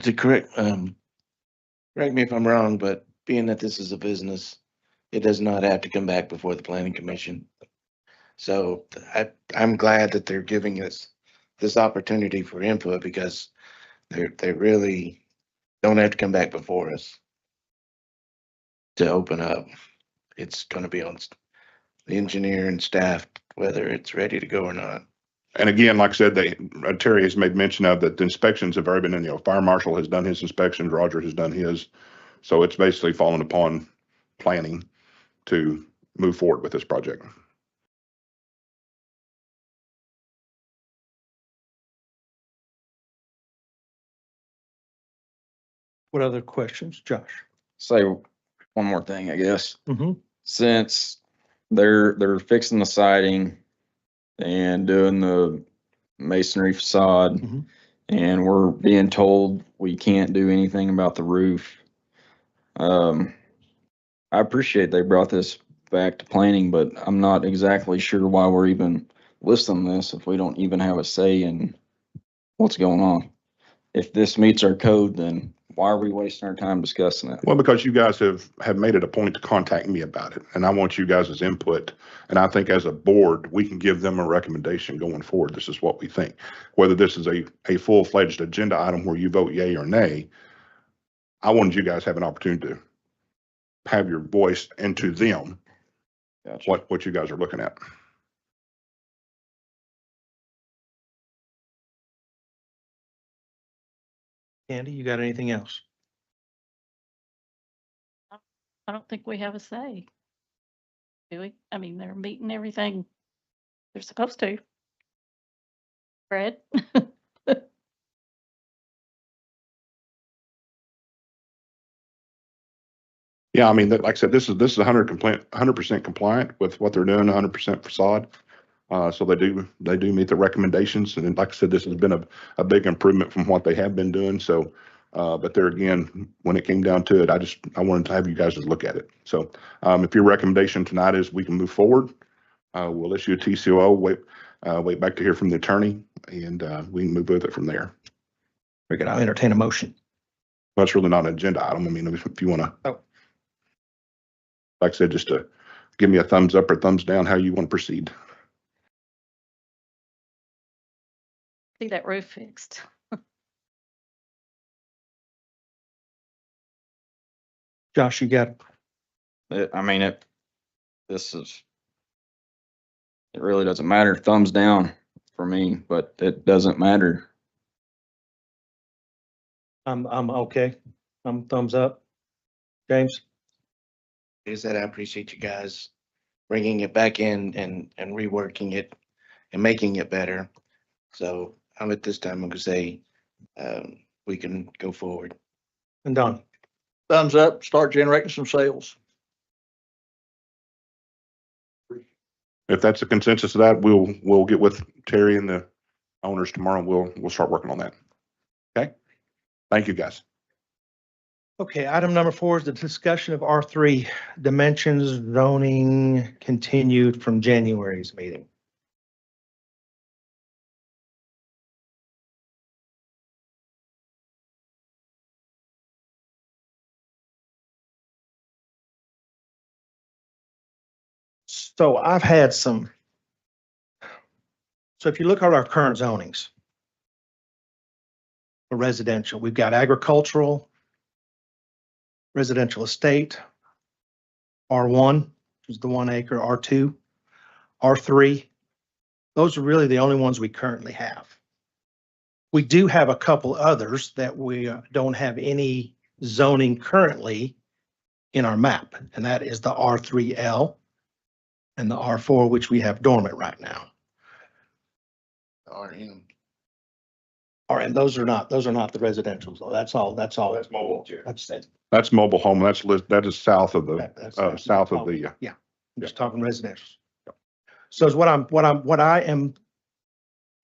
To correct me if I'm wrong, but being that this is a business, it does not have to come back before the planning commission. So I'm glad that they're giving us this opportunity for input because they really don't have to come back before us to open up. It's gonna be on the engineer and staff, whether it's ready to go or not. And again, like I said, Terry has made mention of that the inspections have already been, fire marshal has done his inspections, Roger has done his. So it's basically fallen upon planning to move forward with this project. What other questions? Josh? Say one more thing, I guess. Mm-hmm. Since they're fixing the siding and doing the masonry facade, Mhm. and we're being told we can't do anything about the roof. I appreciate they brought this back to planning, but I'm not exactly sure why we're even listing this if we don't even have a say in what's going on. If this meets our code, then why are we wasting our time discussing it? Well, because you guys have made it a point to contact me about it, and I want you guys' input. And I think as a board, we can give them a recommendation going forward. This is what we think. Whether this is a full-fledged agenda item where you vote yay or nay, I wanted you guys to have an opportunity to have your voice into them, Gotcha. what you guys are looking at. Andy, you got anything else? I don't think we have a say. Do we? I mean, they're meeting everything they're supposed to. Fred? Yeah, I mean, like I said, this is 100% compliant with what they're doing, 100% facade. So they do meet the recommendations. And then, like I said, this has been a big improvement from what they have been doing. So, but there again, when it came down to it, I wanted to have you guys just look at it. So, if your recommendation tonight is we can move forward, we'll issue a TCO, wait back to hear from the attorney, and we can move with it from there. We're gonna entertain a motion. That's really not an agenda item. I mean, if you want to, Oh. like I said, just to give me a thumbs up or thumbs down, how you want to proceed. See that roof fixed. Josh, you got, I mean, it really doesn't matter. Thumbs down for me, but it doesn't matter. I'm okay. I'm thumbs up. James? Is that I appreciate you guys bringing it back in and reworking it and making it better. So I'm at this time, I'm gonna say, we can go forward. And Don? Thumbs up, start generating some sales. if that's the consensus of that, we'll get with Terry and the owners tomorrow and we'll start working on that. Okay? Thank you, guys. Okay, item number 4 is the discussion of R3 dimensions zoning continued from January's meeting. So I've had some. So if you look at our current zonings for residential, we've got agricultural, residential estate, R1, which is the 1 acre, R2, R3. Those are really the only ones we currently have. We do have a couple others that we don't have any zoning currently in our map, and that is the R3L and the R4, which we have dormant right now. RM. And those are not the residentials, though. That's all. That's mobile. That's it. That's mobile home. That is south of the, That's south of the, Yeah, I'm just talking residential. So is what I am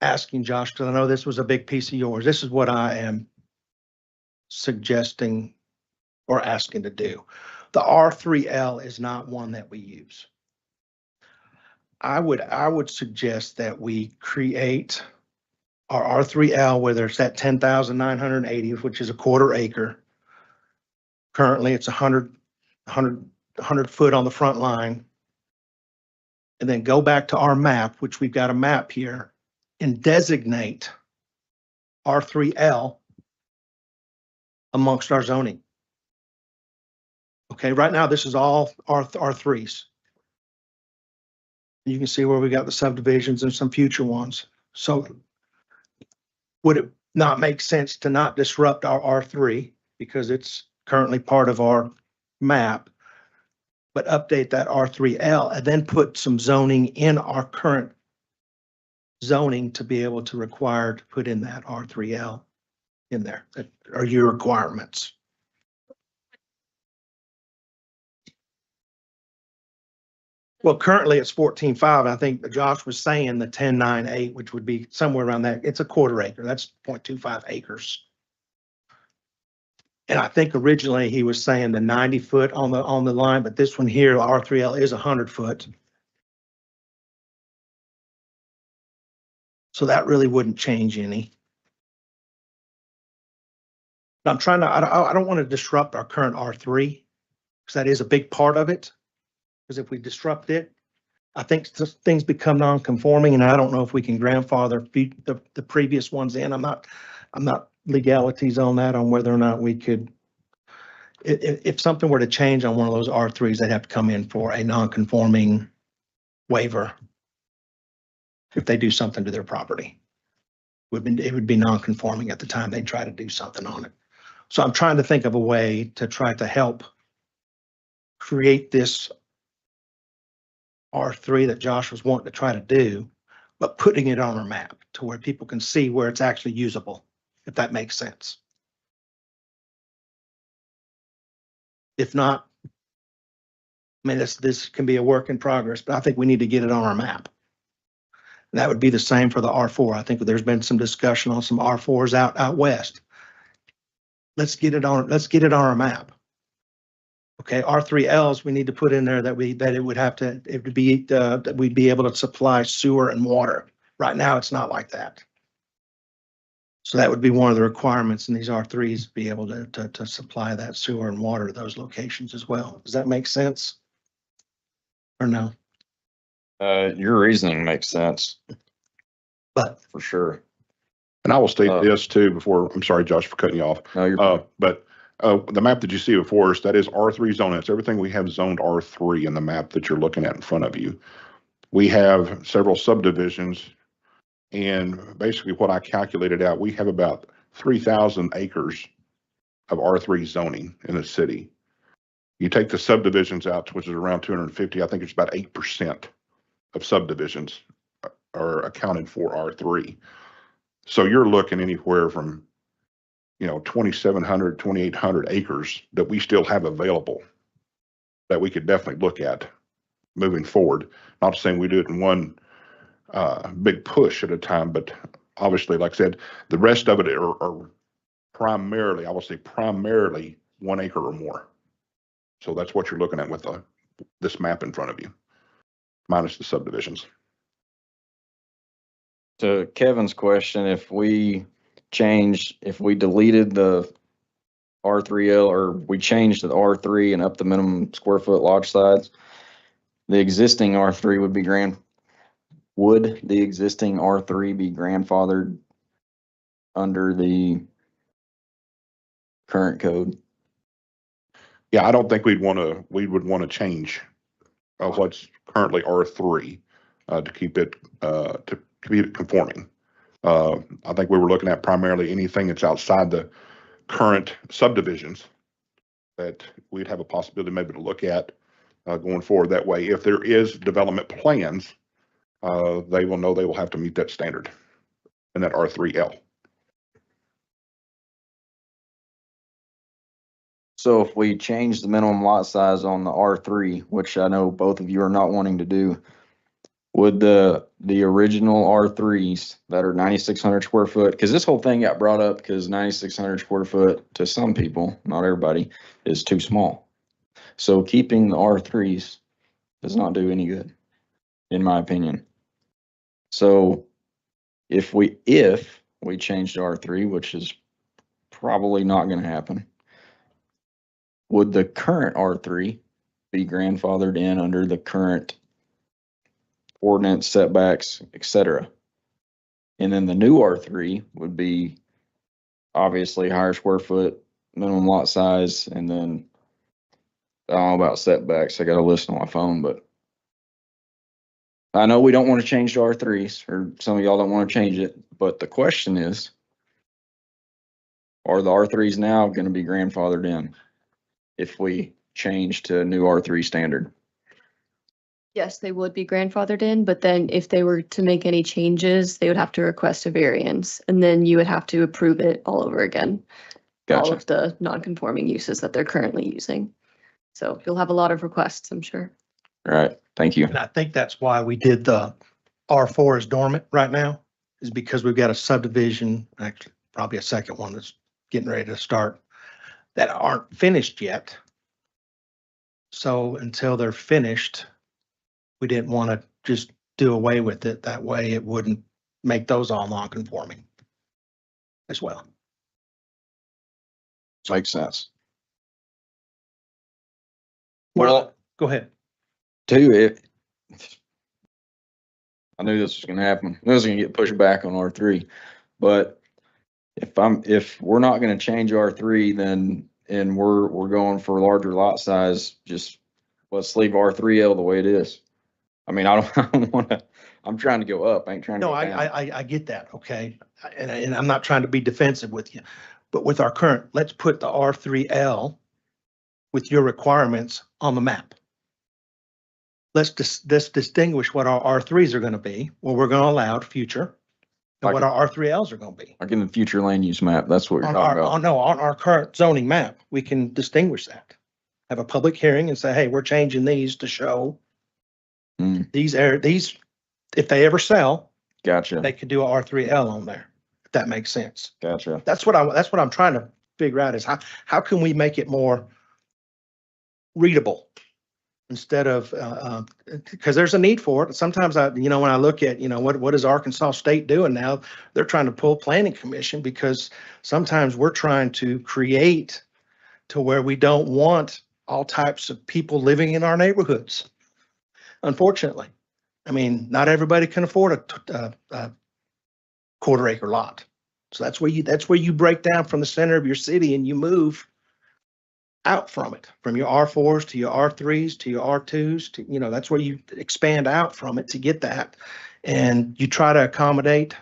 asking Josh, because I know this was a big piece of yours. This is what I am suggesting or asking to do. The R3L is not one that we use. I would suggest that we create our R3L where there's that 10,980, which is a quarter acre. Currently, it's 100 foot on the front line. And then go back to our map, which we've got a map here, and designate R3L amongst our zoning. Okay, right now, this is all R3s. You can see where we got the subdivisions and some future ones. So would it not make sense to not disrupt our R3 because it's currently part of our map, but update that R3L and then put some zoning in our current zoning to be able to require to put in that R3L in there, that are your requirements. Well, currently it's 14.5. I think Josh was saying the 10.98, which would be somewhere around that. It's a quarter acre. That's 0.25 acres. And I think originally he was saying the 90 foot on the line, but this one here, R3L, is 100 foot. So that really wouldn't change any. But I'm trying to, I don't want to disrupt our current R3 because that is a big part of it. Because if we disrupt it, I think things become non-conforming, and I don't know if we can grandfather the previous ones in. I'm not legalities on that, on whether or not we could. If something were to change on one of those R3s, they'd have to come in for a non-conforming waiver. If they do something to their property, it would be non-conforming at the time they try to do something on it. So I'm trying to think of a way to try to help create this R3 that Josh was wanting to try to do, but putting it on our map to where people can see where it's actually usable, if that makes sense. If not, I mean, this can be a work in progress, but I think we need to get it on our map. And that would be the same for the R4. I think there's been some discussion on some R4s out west. Let's get it on our map. Okay, R3Ls, we need to put in there that it would be that we'd be able to supply sewer and water. Right now, it's not like that. So that would be one of the requirements in these R3s, be able to supply that sewer and water to those locations as well. Does that make sense? Or no? Your reasoning makes sense. But For sure. And I will state this too before, I'm sorry, Josh, for cutting you off. No, you're But the map that you see before us, that is R3 zone. It's everything we have zoned R3 in the map that you're looking at in front of you. We have several subdivisions, and basically what I calculated out, we have about 3,000 acres of R3 zoning in the city. You take the subdivisions out, which is around 250, I think it's about 8% of subdivisions are accounted for R3. So you're looking anywhere from 2,700, 2,800 acres that we still have available that we could definitely look at moving forward. Not saying we do it in one big push at a time, but obviously, like I said, the rest of it are primarily, I will say primarily 1 acre or more. So that's what you're looking at with this map in front of you, minus the subdivisions. To Kevin's question, if we deleted the R3L or we changed the R3 and up the minimum square foot lot size, the existing R3 would the existing R3 be grandfathered under the current code? Yeah, I don't think we would want to change what's currently R3 to keep it conforming. I think we were looking at primarily anything that's outside the current subdivisions that we'd have a possibility maybe to look at going forward. That way, if there is development plans, they will know they will have to meet that standard and that R3L. So if we change the minimum lot size on the R3, which I know both of you are not wanting to do, would the original R3s that are 9,600 square foot, because this whole thing got brought up because 9,600 square foot to some people, not everybody, is too small. So keeping the R3s does not do any good, in my opinion. So if we change to R3, which is probably not going to happen, would the current R3 be grandfathered in under the current ordinance, setbacks, etc.? And then the new R3 would be obviously higher square foot, minimum lot size, and then I don't know about setbacks. I got a list on my phone, but I know we don't want to change to R3s, or some of y'all don't want to change it, but the question is, are the R3s now going to be grandfathered in if we change to a new R3 standard? Yes, they would be grandfathered in, but then if they were to make any changes, they would have to request a variance, and then you would have to approve it all over again. All Gotcha. of the non-conforming uses that they're currently using. So you'll have a lot of requests, I'm sure. All right, thank you. And I think that's why we did the R4 is dormant right now, is because we've got a subdivision, actually probably a second one that's getting ready to start, that aren't finished yet. So until they're finished, we didn't want to just do away with it. That way it wouldn't make those all non-conforming as well. Makes sense. Well, go ahead. Two, I knew this was gonna happen. I knew it was gonna get pushed back on R3, but if we're not gonna change R3, then, and we're going for larger lot size, just let's leave R3L the way it is. I mean, I don't wanna, I'm trying to go up. I ain't trying to No, go down. I get that, okay? And I'm not trying to be defensive with you, but with our current, let's put the R3L with your requirements on the map. Let's distinguish what our R3s are gonna be, what we're gonna allow future, and what our R3Ls are gonna be. Like in the future land use map, that's what you're On talking our, about. no, on our current zoning map, we can distinguish that. Have a public hearing and say, hey, we're changing these to show these, if they ever sell, Gotcha, they could do a R3L on there, if that makes sense. gotcha. That's what I'm trying to figure out is how can we make it more readable instead of, because there's a need for it. Sometimes when I look at, what is Arkansas State doing now? They're trying to pull planning commission because sometimes we're trying to create to where we don't want all types of people living in our neighborhoods. Unfortunately, I mean, not everybody can afford a quarter acre lot. So that's where you break down from the center of your city and you move out from it, from your R4s to your R3s to your R2s to, that's where you expand out from it to get that. And you try to accommodate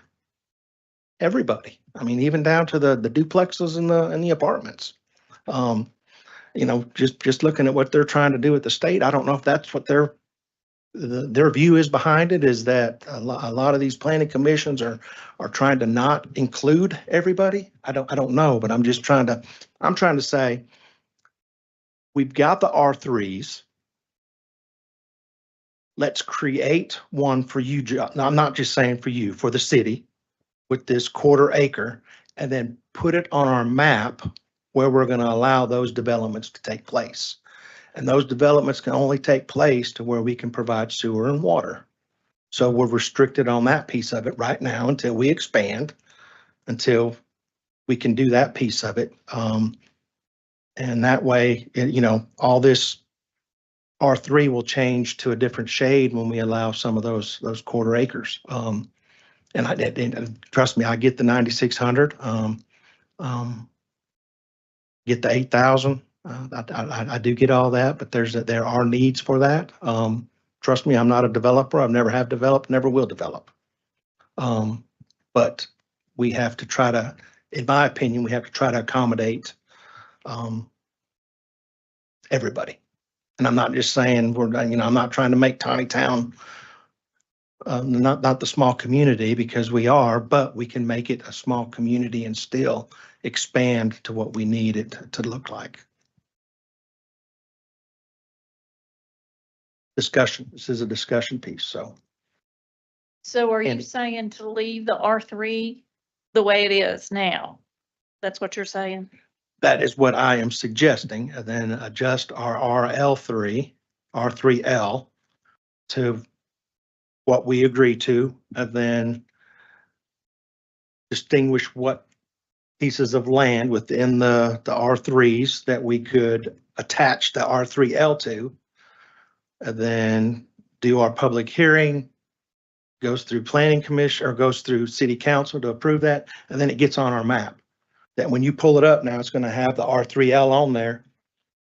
everybody. I mean, even down to the duplexes and the apartments. Just looking at what they're trying to do at the state, I don't know if that's what their view is behind it, is that a lot of these planning commissions are trying to not include everybody. I don't know, but I'm trying to say, we've got the R3s. let's create one for you. No, I'm not just saying for you, for the city with this 1/4 acre, and then put it on our map where we're going to allow those developments to take place. And those developments can only take place to where we can provide sewer and water. So we're restricted on that piece of it right now until we expand, until we can do that piece of it. And that way, you know, all this R3 will change to a different shade when we allow some of those 1/4 acres. And trust me, I get the 9,600, get the 8,000. I do get all that, but there are needs for that. Trust me, I'm not a developer. I've never have developed, never will develop. But we have to try to, in my opinion, we have to try to accommodate everybody. And I'm not just saying I'm not trying to make Tontitown not the small community, because we are, but we can make it a small community and still expand to what we need it to look like. Discussion. This is a discussion piece, so. So are you And- saying to leave the R3 the way it is now? That's what you're saying? That is what I am suggesting, and then adjust our R3L to what we agree to, and then distinguish what pieces of land within the R3s that we could attach the R3L to, and then do our public hearing, goes through planning commission or goes through city council to approve that, and then it gets on our map. That when you pull it up now, it's going to have the R3L on there.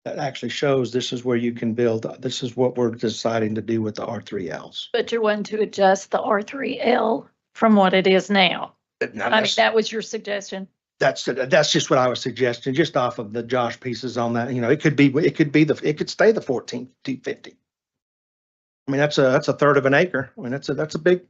That actually shows this is where you can build. This is what we're deciding to do with the R3Ls. But you're wanting to adjust the R3L from what it is now. I mean, that was your suggestion. That's just what I was suggesting, just off of the Josh pieces on that. You know, it could stay the 14,250. I mean, that's a 1/3 of an acre. I mean, that's a big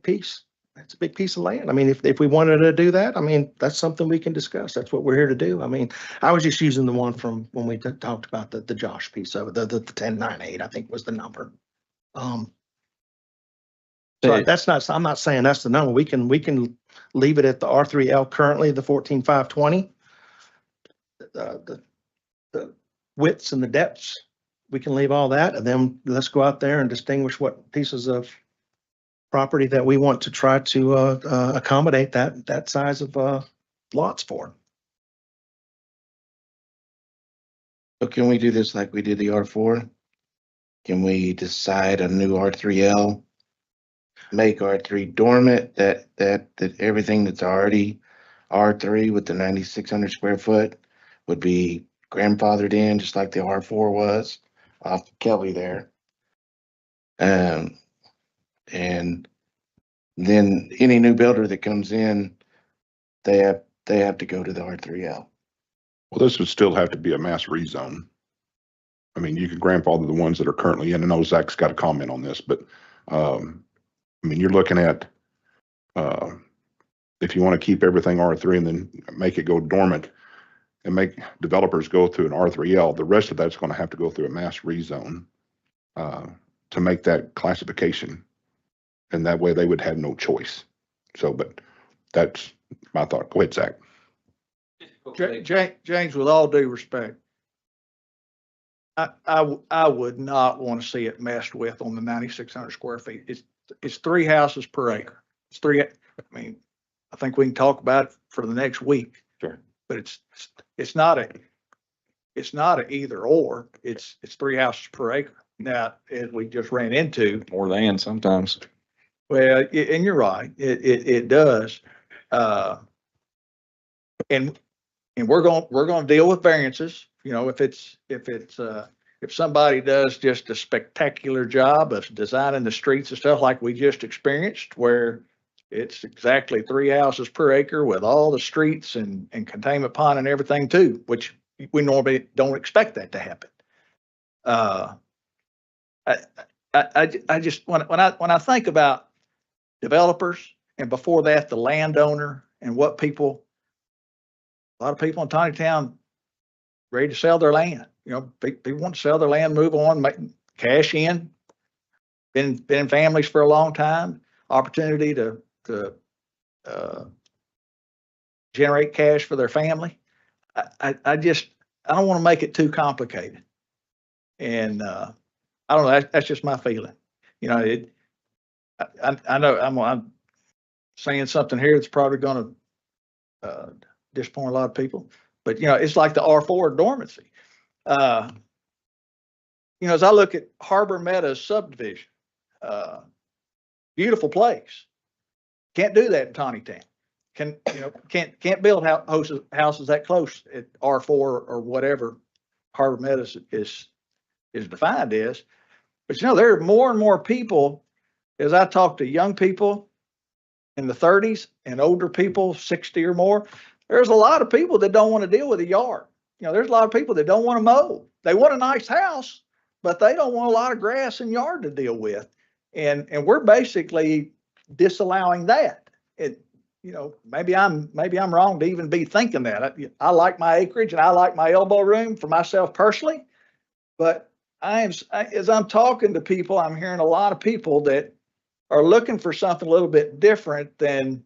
piece. That's a big piece of land. I mean, if we wanted to do that, I mean, that's something we can discuss. That's what we're here to do. I mean, I was just using the one from when we talked about the Josh piece of it, the 1098, I think was the number. So that's not, I'm not saying that's the number. We can leave it at the R3L currently, the 14,520. The widths and the depths, we can leave all that, and then let's go out there and distinguish what pieces of property that we want to try to accommodate that size of lots for. So can we do this like we did the R4? Can we decide a new R3L? Make R3 dormant, that everything that's already R3 with the 9,600 square foot would be grandfathered in, just like the R4 was off Kelly there. And then any new builder that comes in, they have to go to the R3L. Well, this would still have to be a mass rezone. I mean, you could grandfather the ones that are currently in. I know Zach's got a comment on this, but I mean, you're looking at if you want to keep everything R3 and then make it go dormant and make developers go through an R3L, the rest of that's going to have to go through a mass rezone to make that classification. And that way they would have no choice. So, but that's my thought. Go ahead, Zach. James, with all due respect, I would not want to see it messed with on the 9,600 square feet. It's 3 houses per acre. It's three. I mean, I think we can talk about it for the next week. Sure. But it's not a either or. It's 3 houses per acre. Now, as we just ran into. More than sometimes. Well, and you're right. It does. And we're going to deal with variances. You know, if somebody does just a spectacular job of designing the streets and stuff like we just experienced, where it's exactly 3 houses per acre with all the streets and containment pond and everything too, which we normally don't expect that to happen. I just, when I think about developers, and before that, the landowner, and what a lot of people in Tontitown ready to sell their land. people want to sell their land, move on, make cash in. Been in families for a long time, opportunity to generate cash for their family. I don't want to make it too complicated. And, I don't know, that's just my feeling. I know I'm saying something here that's probably gonna, disappoint a lot of people, but it's like the R4 dormancy. As I look at Harbor Meadows subdivision, beautiful place. Can't do that in Tontitown. Can't build houses that close at R4 or whatever Harbor Meadows is defined as. But there are more and more people, as I talk to young people in the 30s and older people, 60 or more, there's a lot of people that don't want to deal with a yard. There's a lot of people that don't want to mow. They want a nice house, but they don't want a lot of grass and yard to deal with. And we're basically disallowing that. Maybe I'm wrong to even be thinking that. I like my acreage and I like my elbow room for myself personally, but as I'm talking to people, I'm hearing a lot of people that are looking for something a little bit different than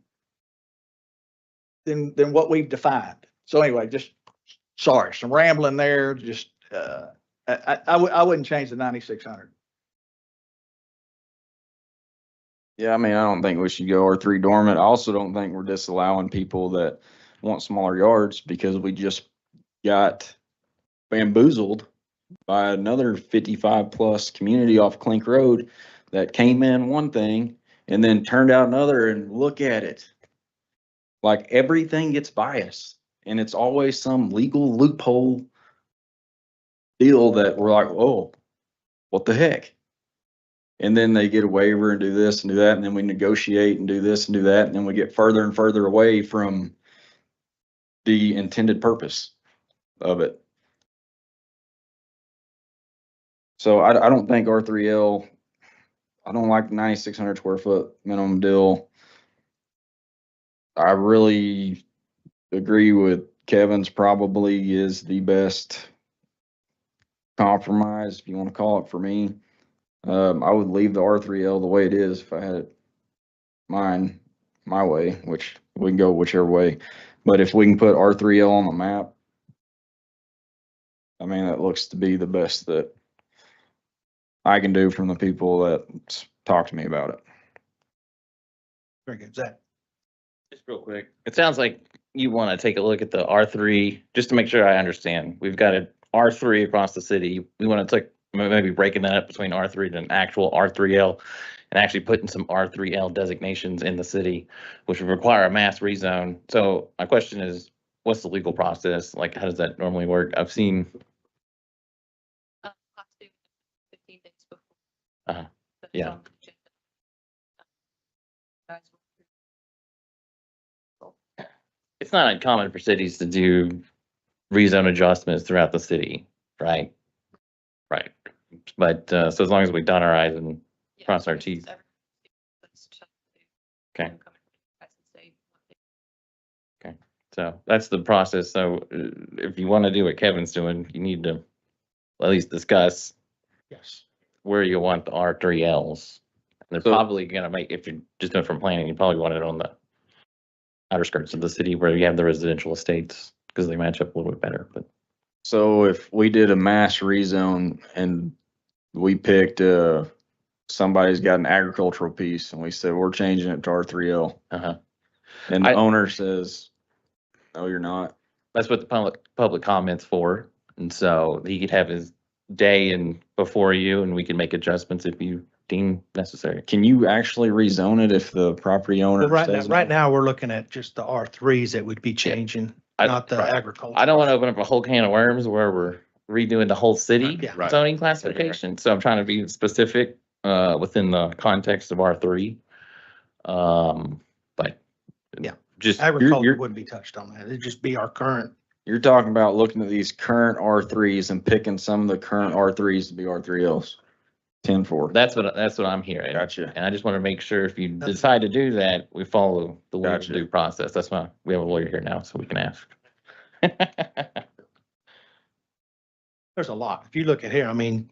what we've defined. So anyway, just sorry, some rambling there. Just I wouldn't change the 9,600. Yeah, I mean, I don't think we should go R3 dormant. I also don't think we're disallowing people that want smaller yards because we just got bamboozled by another 55 plus community off Clink Road that came in one thing and then turned out another, and look at it. Like everything gets biased and it's always some legal loophole deal that we're like, oh, what the heck? And then they get a waiver and do this and do that. And then we negotiate and do this and do that. And then we get further and further away from the intended purpose of it. So I don't think R3L, I don't like 9,600 square foot minimum deal. I really agree with Kevin's probably is the best compromise, if you want to call it, for me. I would leave the R3L the way it is if I had it my way, which we can go whichever way. But if we can put R3L on the map, I mean, that looks to be the best that I can do from the people that talk to me about it. Very good. Zach. Just real quick, it sounds like you want to take a look at the R3, just to make sure I understand. We've got an R3 across the city. We want to take, maybe breaking that up between R3 and an actual R3L and actually putting some R3L designations in the city, which would require a mass rezone. So my question is, what's the legal process? Like, how does that normally work? I've seen. 15 days before. Uh-huh. Yeah. It's not uncommon for cities to do rezone adjustments throughout the city, right? Right. But, so as long as we dot our i's and cross our t's. Okay. Okay, so that's the process. So if you want to do what Kevin's doing, you need to at least discuss Yes. where you want the R3Ls. They're probably gonna make, if you're just doing from planning, you probably want it on the outer skirts of the city where you have the residential estates, because they match up a little bit better, but. So if we did a mass rezone and we picked, somebody's got an agricultural piece and we said, we're changing it to R3L. Uh-huh. And the owner says, no, you're not. That's what the public comments for. And so he could have his day and before you, and we can make adjustments if you deem necessary. Can you actually rezone it if the property owner Well, says? right now, we're looking at just the R3s that would be changing, not the agriculture. I don't want to open up a whole can of worms where we're redoing the whole city Yeah. zoning classification. So I'm trying to be specific within the context of R3. But Yeah. just Agriculture wouldn't be touched on that. It'd just be our current. You're talking about looking at these current R3s and picking some of the current R3s to be R3Ls. 10-4. That's what I'm hearing. Gotcha. And I just want to make sure if you decide to do that, we follow the legal due process. That's why we have a lawyer here now, so we can ask. there's a lot. If you look at here, I mean,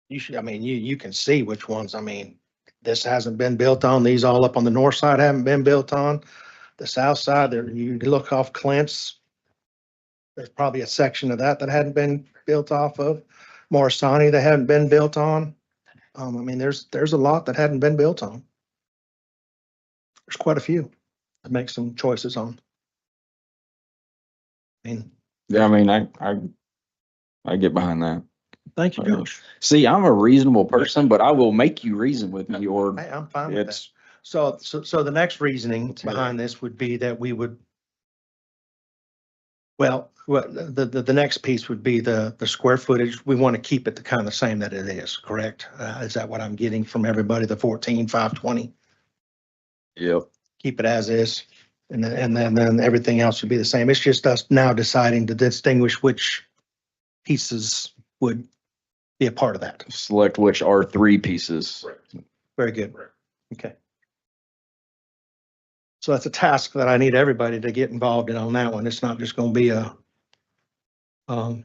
you should, I mean, you can see which ones, I mean, this hasn't been built on. These all up on the north side haven't been built on. The south side, there, you look off Clint's, there's probably a section of that hadn't been built off of. Morisani, that hadn't been built on. I mean, there's a lot that hadn't been built on. There's quite a few to make some choices on. I mean, Yeah, I mean, I get behind that. thank you, Josh. See, I'm a reasonable person, but I will make you reason with me or Hey, I'm fine with that. it's, So the next reasoning behind this would be that we would, well, the next piece would be the square footage. We want to keep it the kind of the same that it is, correct? Is that what I'm getting from everybody, the 14,520? yep. Keep it as is, and then everything else would be the same. It's just us now deciding to distinguish which pieces would be a part of that. Select which R3 pieces. Very good. Okay. So that's a task that I need everybody to get involved in on that one. It's not just gonna be a, Don't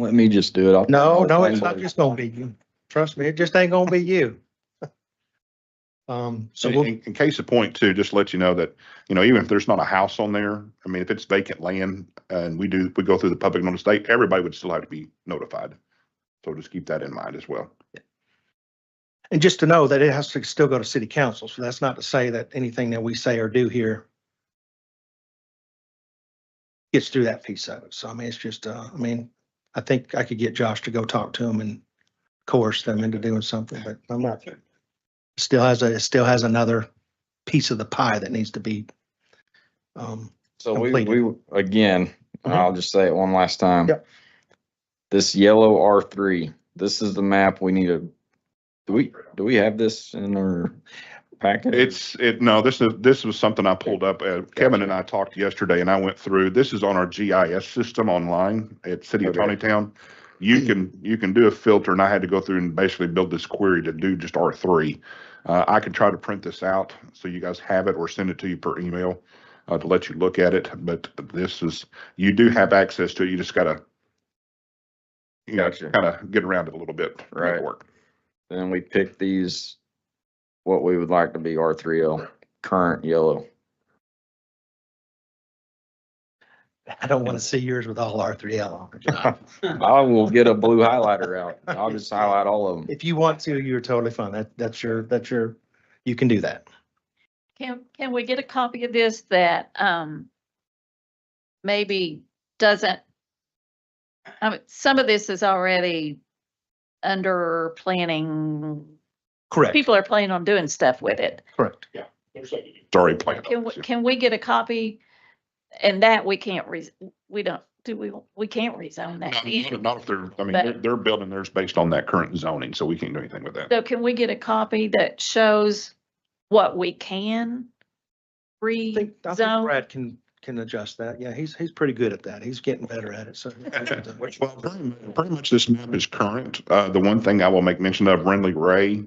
let me just do it. no, it's not just gonna be you. Trust me, it just ain't gonna be you. So we'll, In case of point too, just to let you know that, even if there's not a house on there, I mean, if it's vacant land and we go through the public notice date, everybody would still have to be notified. So just keep that in mind as well. and just to know that it has to still go to city council. So that's not to say that anything that we say or do here gets through that piece of it. So I mean, it's just, I mean, I think I could get Josh to go talk to him and coerce them into doing something, but I'm not. It still has another piece of the pie that needs to be. So we completed. again, I'll just say it one last time. Yep. This yellow R3, this is the map we need to, do we have this in our packet? No, this was something I pulled up. Kevin and I talked yesterday and I went through, this is on our GIS system online at City of Okay. Tontitown. You can do a filter and I had to go through and basically build this query to do just R3. I can try to print this out so you guys have it or send it to you per email to let you look at it. But you do have access to it. You just gotta, Gotcha. kind of get around it a little bit. To make it Right. work. Then we pick these, what we would like to be R3L, current yellow. I don't want to see yours with all R3L on it. I will get a blue highlighter out. I'll just highlight all of them. If you want to, you're totally fine. That's your, you can do that. Can we get a copy of this that, maybe doesn't, I mean, some of this is already under planning. Correct. People are planning on doing stuff with it. Correct. It's already planned. Can we get a copy? And that we can't, we can't rezone that. Not if they're, I mean, But- they're building theirs based on that current zoning, so we can't do anything with that. So can we get a copy that shows what we can I think rezone? Brad can adjust that. Yeah, he's pretty good at that. He's getting better at it. So. Well, pretty much this map is current. The one thing I will make mention of, Renly Ray,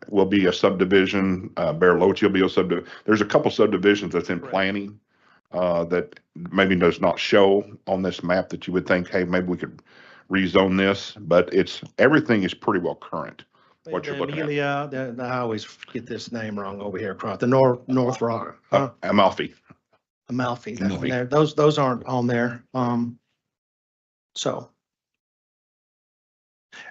will be a subdivision, Bariloche will be a subdivision. There's a couple subdivisions that's in planning, that maybe does not show on this map that you would think, hey, maybe we could rezone this, but everything is pretty well current. What you're looking at. Amelia, I always get this name wrong over here across the North Rock. Amalfi. Amalfi. that one Amalfi. there. Those aren't on there. So.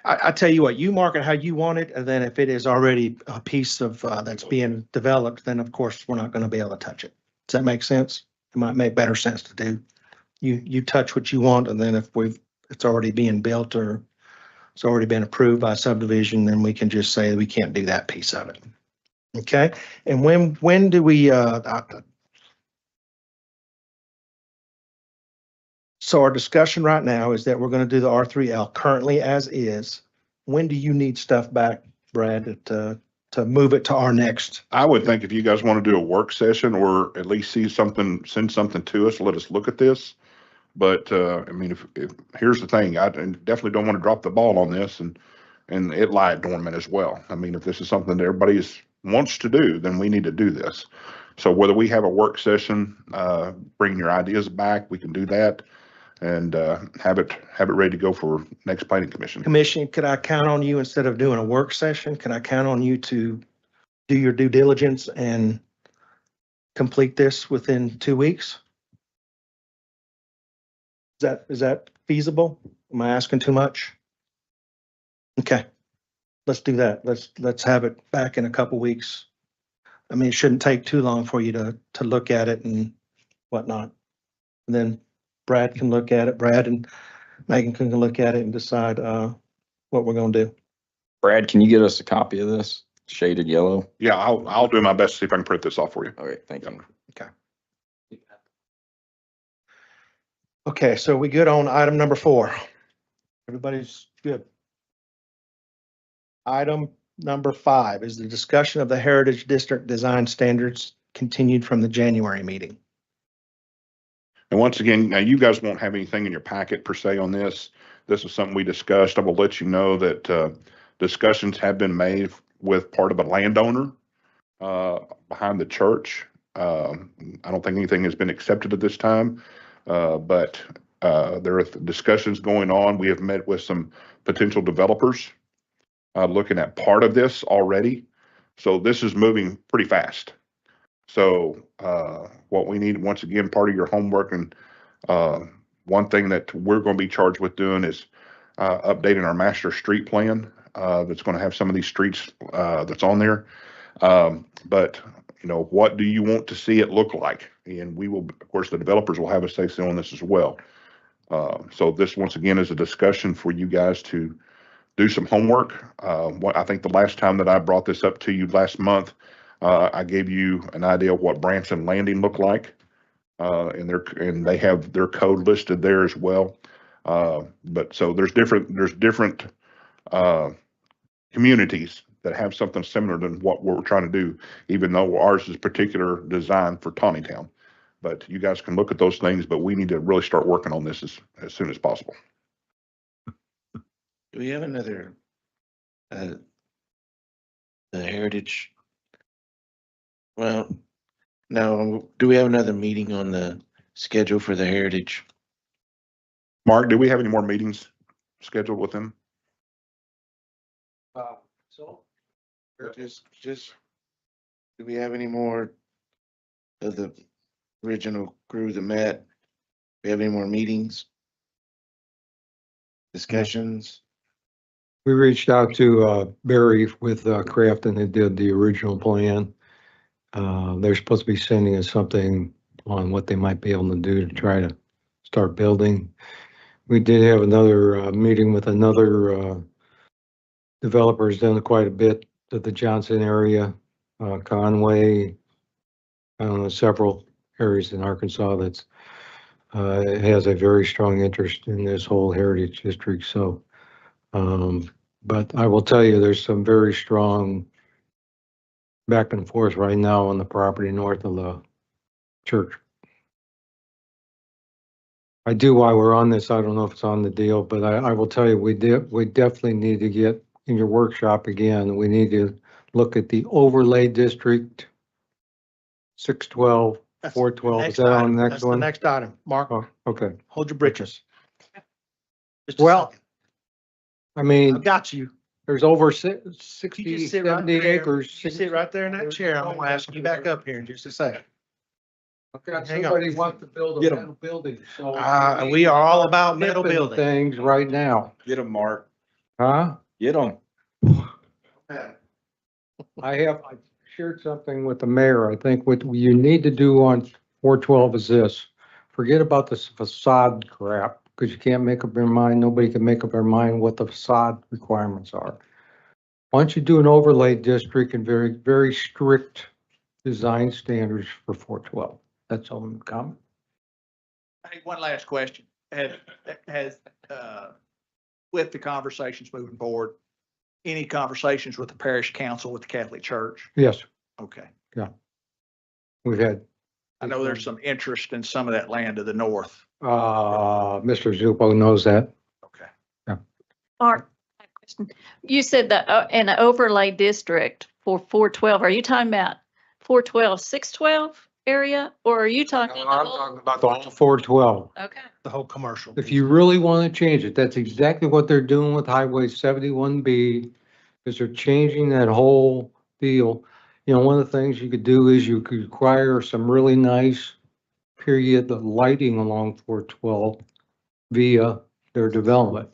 I tell you what, you mark it how you want it, and then if it is already a piece of, that's being developed, then of course, we're not gonna be able to touch it. Does that make sense? It might make better sense to do. You touch what you want, and then if it's already being built or it's already been approved by subdivision, then we can just say we can't do that piece of it. Okay, and when do we, so our discussion right now is that we're gonna do the R3L currently as is. When do you need stuff back, Brad, to move it to our next? I would think if you guys want to do a work session or at least send something to us, let us look at this. But, I mean, if here's the thing, I definitely don't want to drop the ball on this and it lie dormant as well. I mean, if this is something that everybody wants to do, then we need to do this. So whether we have a work session, bring your ideas back, we can do that. and have it ready to go for next planning commission. Commission, could I count on you instead of doing a work session? Can I count on you to do your due diligence and complete this within 2 weeks? Is that feasible? Am I asking too much? Okay, let's do that. Let's have it back in a couple weeks. I mean, it shouldn't take too long for you to look at it and whatnot. And then Brad can look at it, Brad and Megan can look at it and decide, what we're gonna do. Brad, can you get us a copy of this shaded yellow? Yeah, I'll do my best to see if I can print this off for you. All right, thank you. Okay, so we good on item number 4? Everybody's good. Item number 5 is the discussion of the Heritage District Design Standards continued from the January meeting. And once again, now you guys won't have anything in your packet per se on this. This is something we discussed. I will let you know that discussions have been made with part of a landowner behind the church. I don't think anything has been accepted at this time, but there are discussions going on. We have met with some potential developers looking at part of this already. So this is moving pretty fast. So what we need, once again, part of your homework, and one thing that we're going to be charged with doing is updating our master street plan that's going to have some of these streets that's on there. But, you know, what do you want to see it look like? And we will, of course, the developers will have a say on this as well. So this, once again, is a discussion for you guys to do some homework. I think the last time that I brought this up to you last month, I gave you an idea of what Branson Landing looked like, and they have their code listed there as well. But so there's different communities that have something similar than what we're trying to do, even though ours is particular design for Tontitown. But you guys can look at those things, but we need to really start working on this as soon as possible. Do we have another, the Heritage? Well, no, do we have another meeting on the schedule for the Heritage? Mark, do we have any more meetings scheduled with them? Just, do we have any more of the original crew that met? Do we have any more meetings? Discussions? We reached out to Barry with Kraft, and they did the original plan. They're supposed to be sending us something on what they might be able to do to try to start building. We did have another meeting with another developer who's done quite a bit to the Johnson area, Conway, I don't know, several areas in Arkansas that's has a very strong interest in this whole heritage district. So, but I will tell you, there's some very strong back and forth right now on the property north of the church. I do, while we're on this, I don't know if it's on the deal, but I will tell you, we definitely need to get in your workshop again. We need to look at the overlay district, 612, 412. Is that on the next one? That's the next item. Mark, Oh, okay. hold your britches. Just a Well, second. I mean, I've got you. there's over You 60, just sit right 70 there. acres. You sit right there in that chair. I'm gonna ask you back up here in just a second. Hang on. Somebody wants to build Get a 'em. metal building, so. We are all about metal Flipping building. Things right now, Get them, Mark. huh? Get them. I shared something with the mayor. I think what you need to do on 412 is this. Forget about this facade crap, because you can't make up your mind. Nobody can make up their mind what the facade requirements are. Why don't you do an overlay district and very, very strict design standards for 412? That's all in common. Hey, one last question. Has, with the conversations moving forward, any conversations with the parish council with the Catholic Church? Yes, Okay. we've had, I know there's some interest in some of that land to the north. Mr. Zupo knows that. Okay. Mark, I have a question. You said that an overlay district for 412, are you talking about 412, 612? area, or are you talking? I'm the whole- talking about the whole 412. Okay. The whole commercial. If you really want to change it, that's exactly what they're doing with Highway 71B, is they're changing that whole deal. You know, one of the things you could do is you could require some really nice period of lighting along 412 via their development.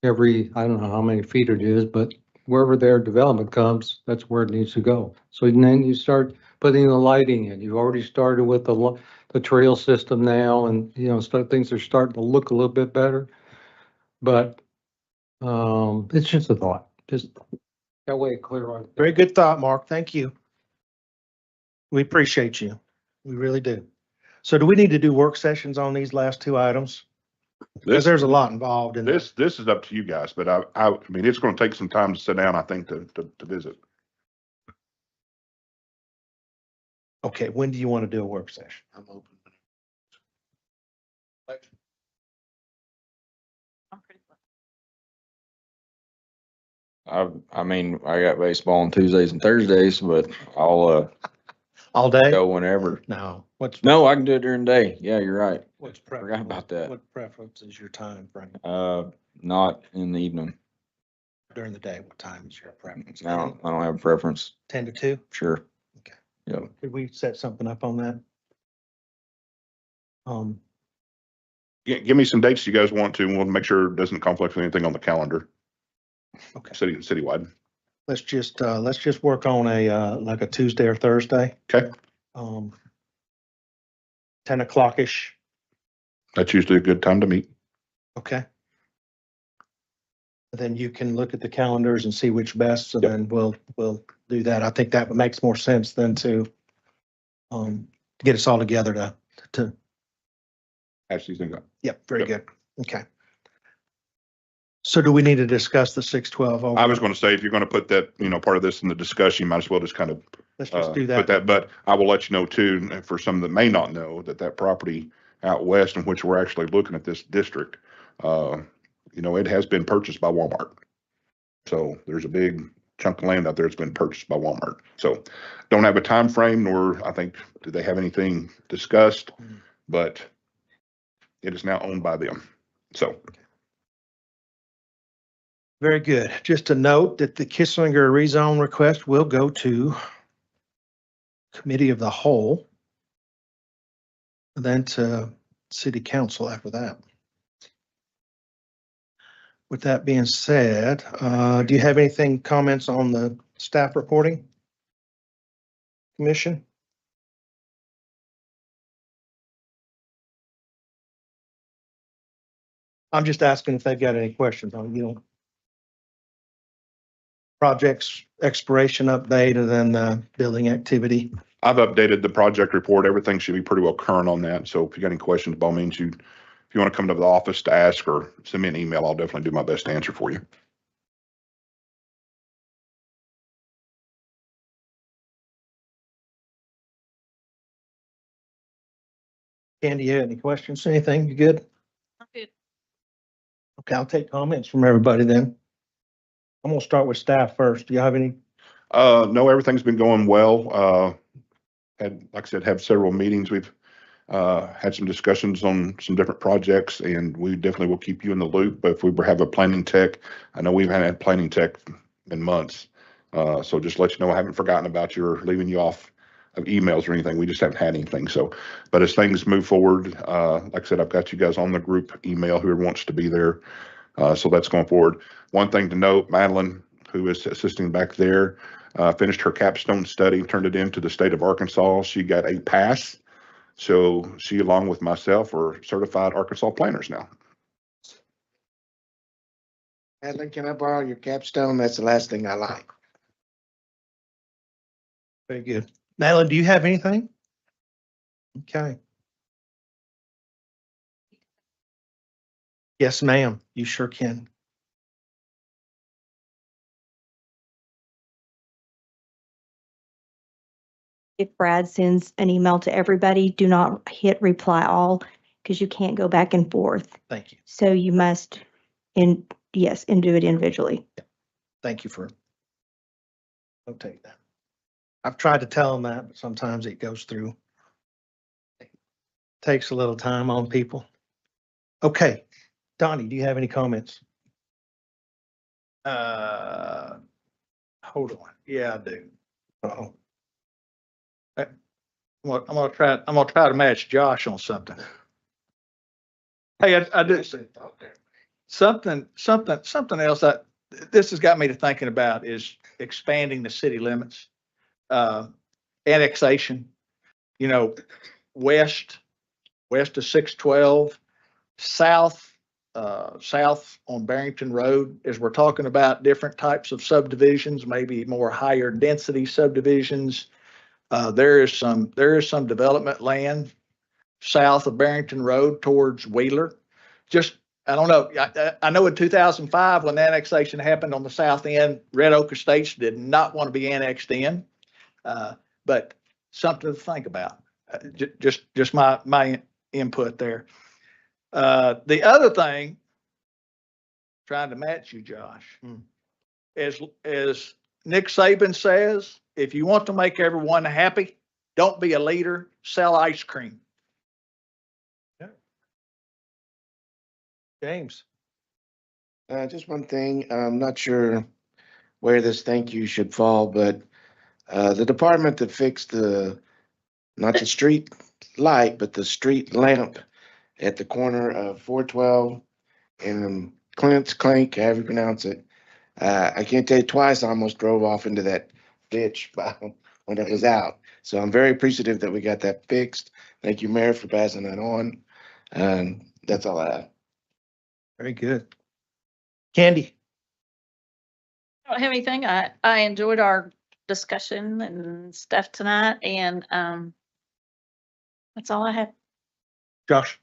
Every, I don't know how many feet it is, but wherever their development comes, that's where it needs to go. So then you start putting the lighting in. You've already started with the trail system now, and, you know, things are starting to look a little bit better. But it's just a thought, just that way it clear on. Very good thought, Mark. Thank you. We appreciate you. We really do. So do we need to do work sessions on these last two items? Because there's a lot involved in this. This is up to you guys, but I mean, it's gonna take some time to sit down, I think, to visit. Okay, when do you want to do a work session? I'm open. I'm pretty flexible. I mean, I got baseball on Tuesdays and Thursdays, but I'll, All day? go whenever. No. What's No, I can do it during the day. Yeah, you're right. What's Forgot preference? about that. What preference is your time frame? Not in the evening. During the day, what time is your preference? I don't have a preference. 10 to 2? Sure. Okay. Yep. Could we set something up on that? Give me some dates you guys want to, and we'll make sure it doesn't conflict with anything on the calendar, Okay. citywide. Let's just work on like a Tuesday or Thursday. Okay, 10 o'clock-ish. that's usually a good time to meet. Okay. Then you can look at the calendars and see which best, so Yep. then we'll do that. I think that makes more sense than to get us all together to, Hash these things up. yep, very Yep. good. Okay. So do we need to discuss the 612? I was gonna say, if you're gonna put that, you know, part of this in the discussion, you might as well just kind of Let's just do put that. that, but I will let you know too, and for some that may not know, that property out west in which we're actually looking at this district, you know, it has been purchased by Walmart. So there's a big chunk of land out there that's been purchased by Walmart. So don't have a time frame, nor I think, do they have anything discussed? But it is now owned by them. So Very good. Just a note that the Kisslinger rezone request will go to Committee of the Whole, then to City Council after that. With that being said, do you have anything, comments on the staff reporting? Commission? I'm just asking if they've got any questions on, you know, projects expiration update and then the building activity. I've updated the project report. Everything should be pretty well current on that. So if you got any questions, by all means, if you want to come to the office to ask or send me an email, I'll definitely do my best to answer for you. Candy, you have any questions? Anything? You good? I'm good. Okay, I'll take comments from everybody then. I'm gonna start with staff first. Do you have any? No, everything's been going well. Had, like I said, have several meetings. We've had some discussions on some different projects, and we definitely will keep you in the loop. But if we have a planning tech, I know we've had planning tech in months. So just let you know, I haven't forgotten about you or leaving you off of emails or anything. We just haven't had anything. So, but as things move forward, like I said, I've got you guys on the group email, whoever wants to be there. So that's going forward. One thing to note, Madeline, who is assisting back there, finished her capstone study, turned it into the state of Arkansas. She got a pass. So she, along with myself, are certified Arkansas planners now. Madeline, can I borrow your capstone? That's the last thing I like. Very good. Madeline, do you have anything? Okay. Yes, ma'am. You sure can. If Brad sends an email to everybody, do not hit reply all because you can't go back and forth. Thank you. So you must, and yes, and do it individually. Thank you for. I'll take that. I've tried to tell them that, but sometimes it goes through. Takes a little time on people. Okay, Donnie, do you have any comments? Hold on. Yeah, I do. Uh-oh. I'm gonna try to match Josh on something. Hey, I did something else that this has got me to thinking about is expanding the city limits. Annexation, you know, west of 612, south on Barrington Road, as we're talking about different types of subdivisions, maybe more higher density subdivisions. There is some development land south of Barrington Road towards Wheeler. Just, I don't know. I know in 2005, when the annexation happened on the south end, Red Oak Estates did not want to be annexed in. But something to think about. Just my input there. The other thing, trying to match you, Josh, as Nick Saban says, if you want to make everyone happy, don't be a leader, sell ice cream. James? Just one thing, I'm not sure where this thank you should fall, but the department that fixed not the street light, but the street lamp at the corner of 412 and Clint's Clink, however you pronounce it. I can't tell you twice, I almost drove off into that ditch when it was out. So I'm very appreciative that we got that fixed. Thank you, Mayor, for passing that on. And that's all I have. Very good. Candy? I don't have anything. I enjoyed our discussion and stuff tonight, and that's all I have. Josh?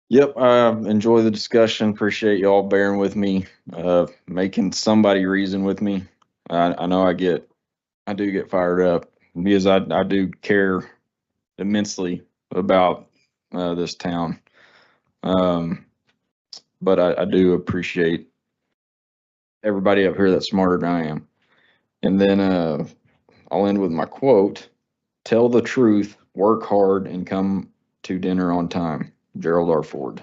Yep, enjoy the discussion. Appreciate y'all bearing with me, making somebody reason with me. I know I do get fired up because I do care immensely about this town. But I do appreciate everybody up here that's smarter than I am. And then I'll end with my quote: "Tell the truth, work hard, and come to dinner on time." Gerald R. Ford.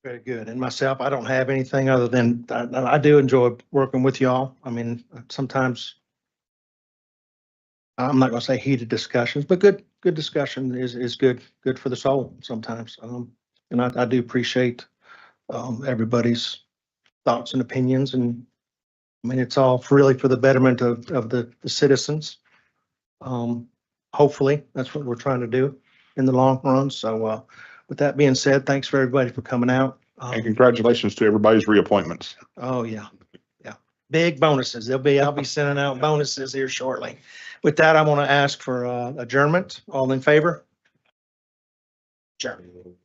Very good. And myself, I don't have anything other than, I do enjoy working with y'all. I mean, sometimes I'm not gonna say heated discussions, but good discussion is good for the soul sometimes. And I do appreciate everybody's thoughts and opinions, and I mean, it's all really for the betterment of the citizens. Hopefully, that's what we're trying to do in the long run. So with that being said, thanks for everybody for coming out. And congratulations to everybody's reappointments. Oh, yeah. Yeah. Big bonuses. I'll be sending out bonuses here shortly. With that, I want to ask for adjournment. All in favor? Adjourn.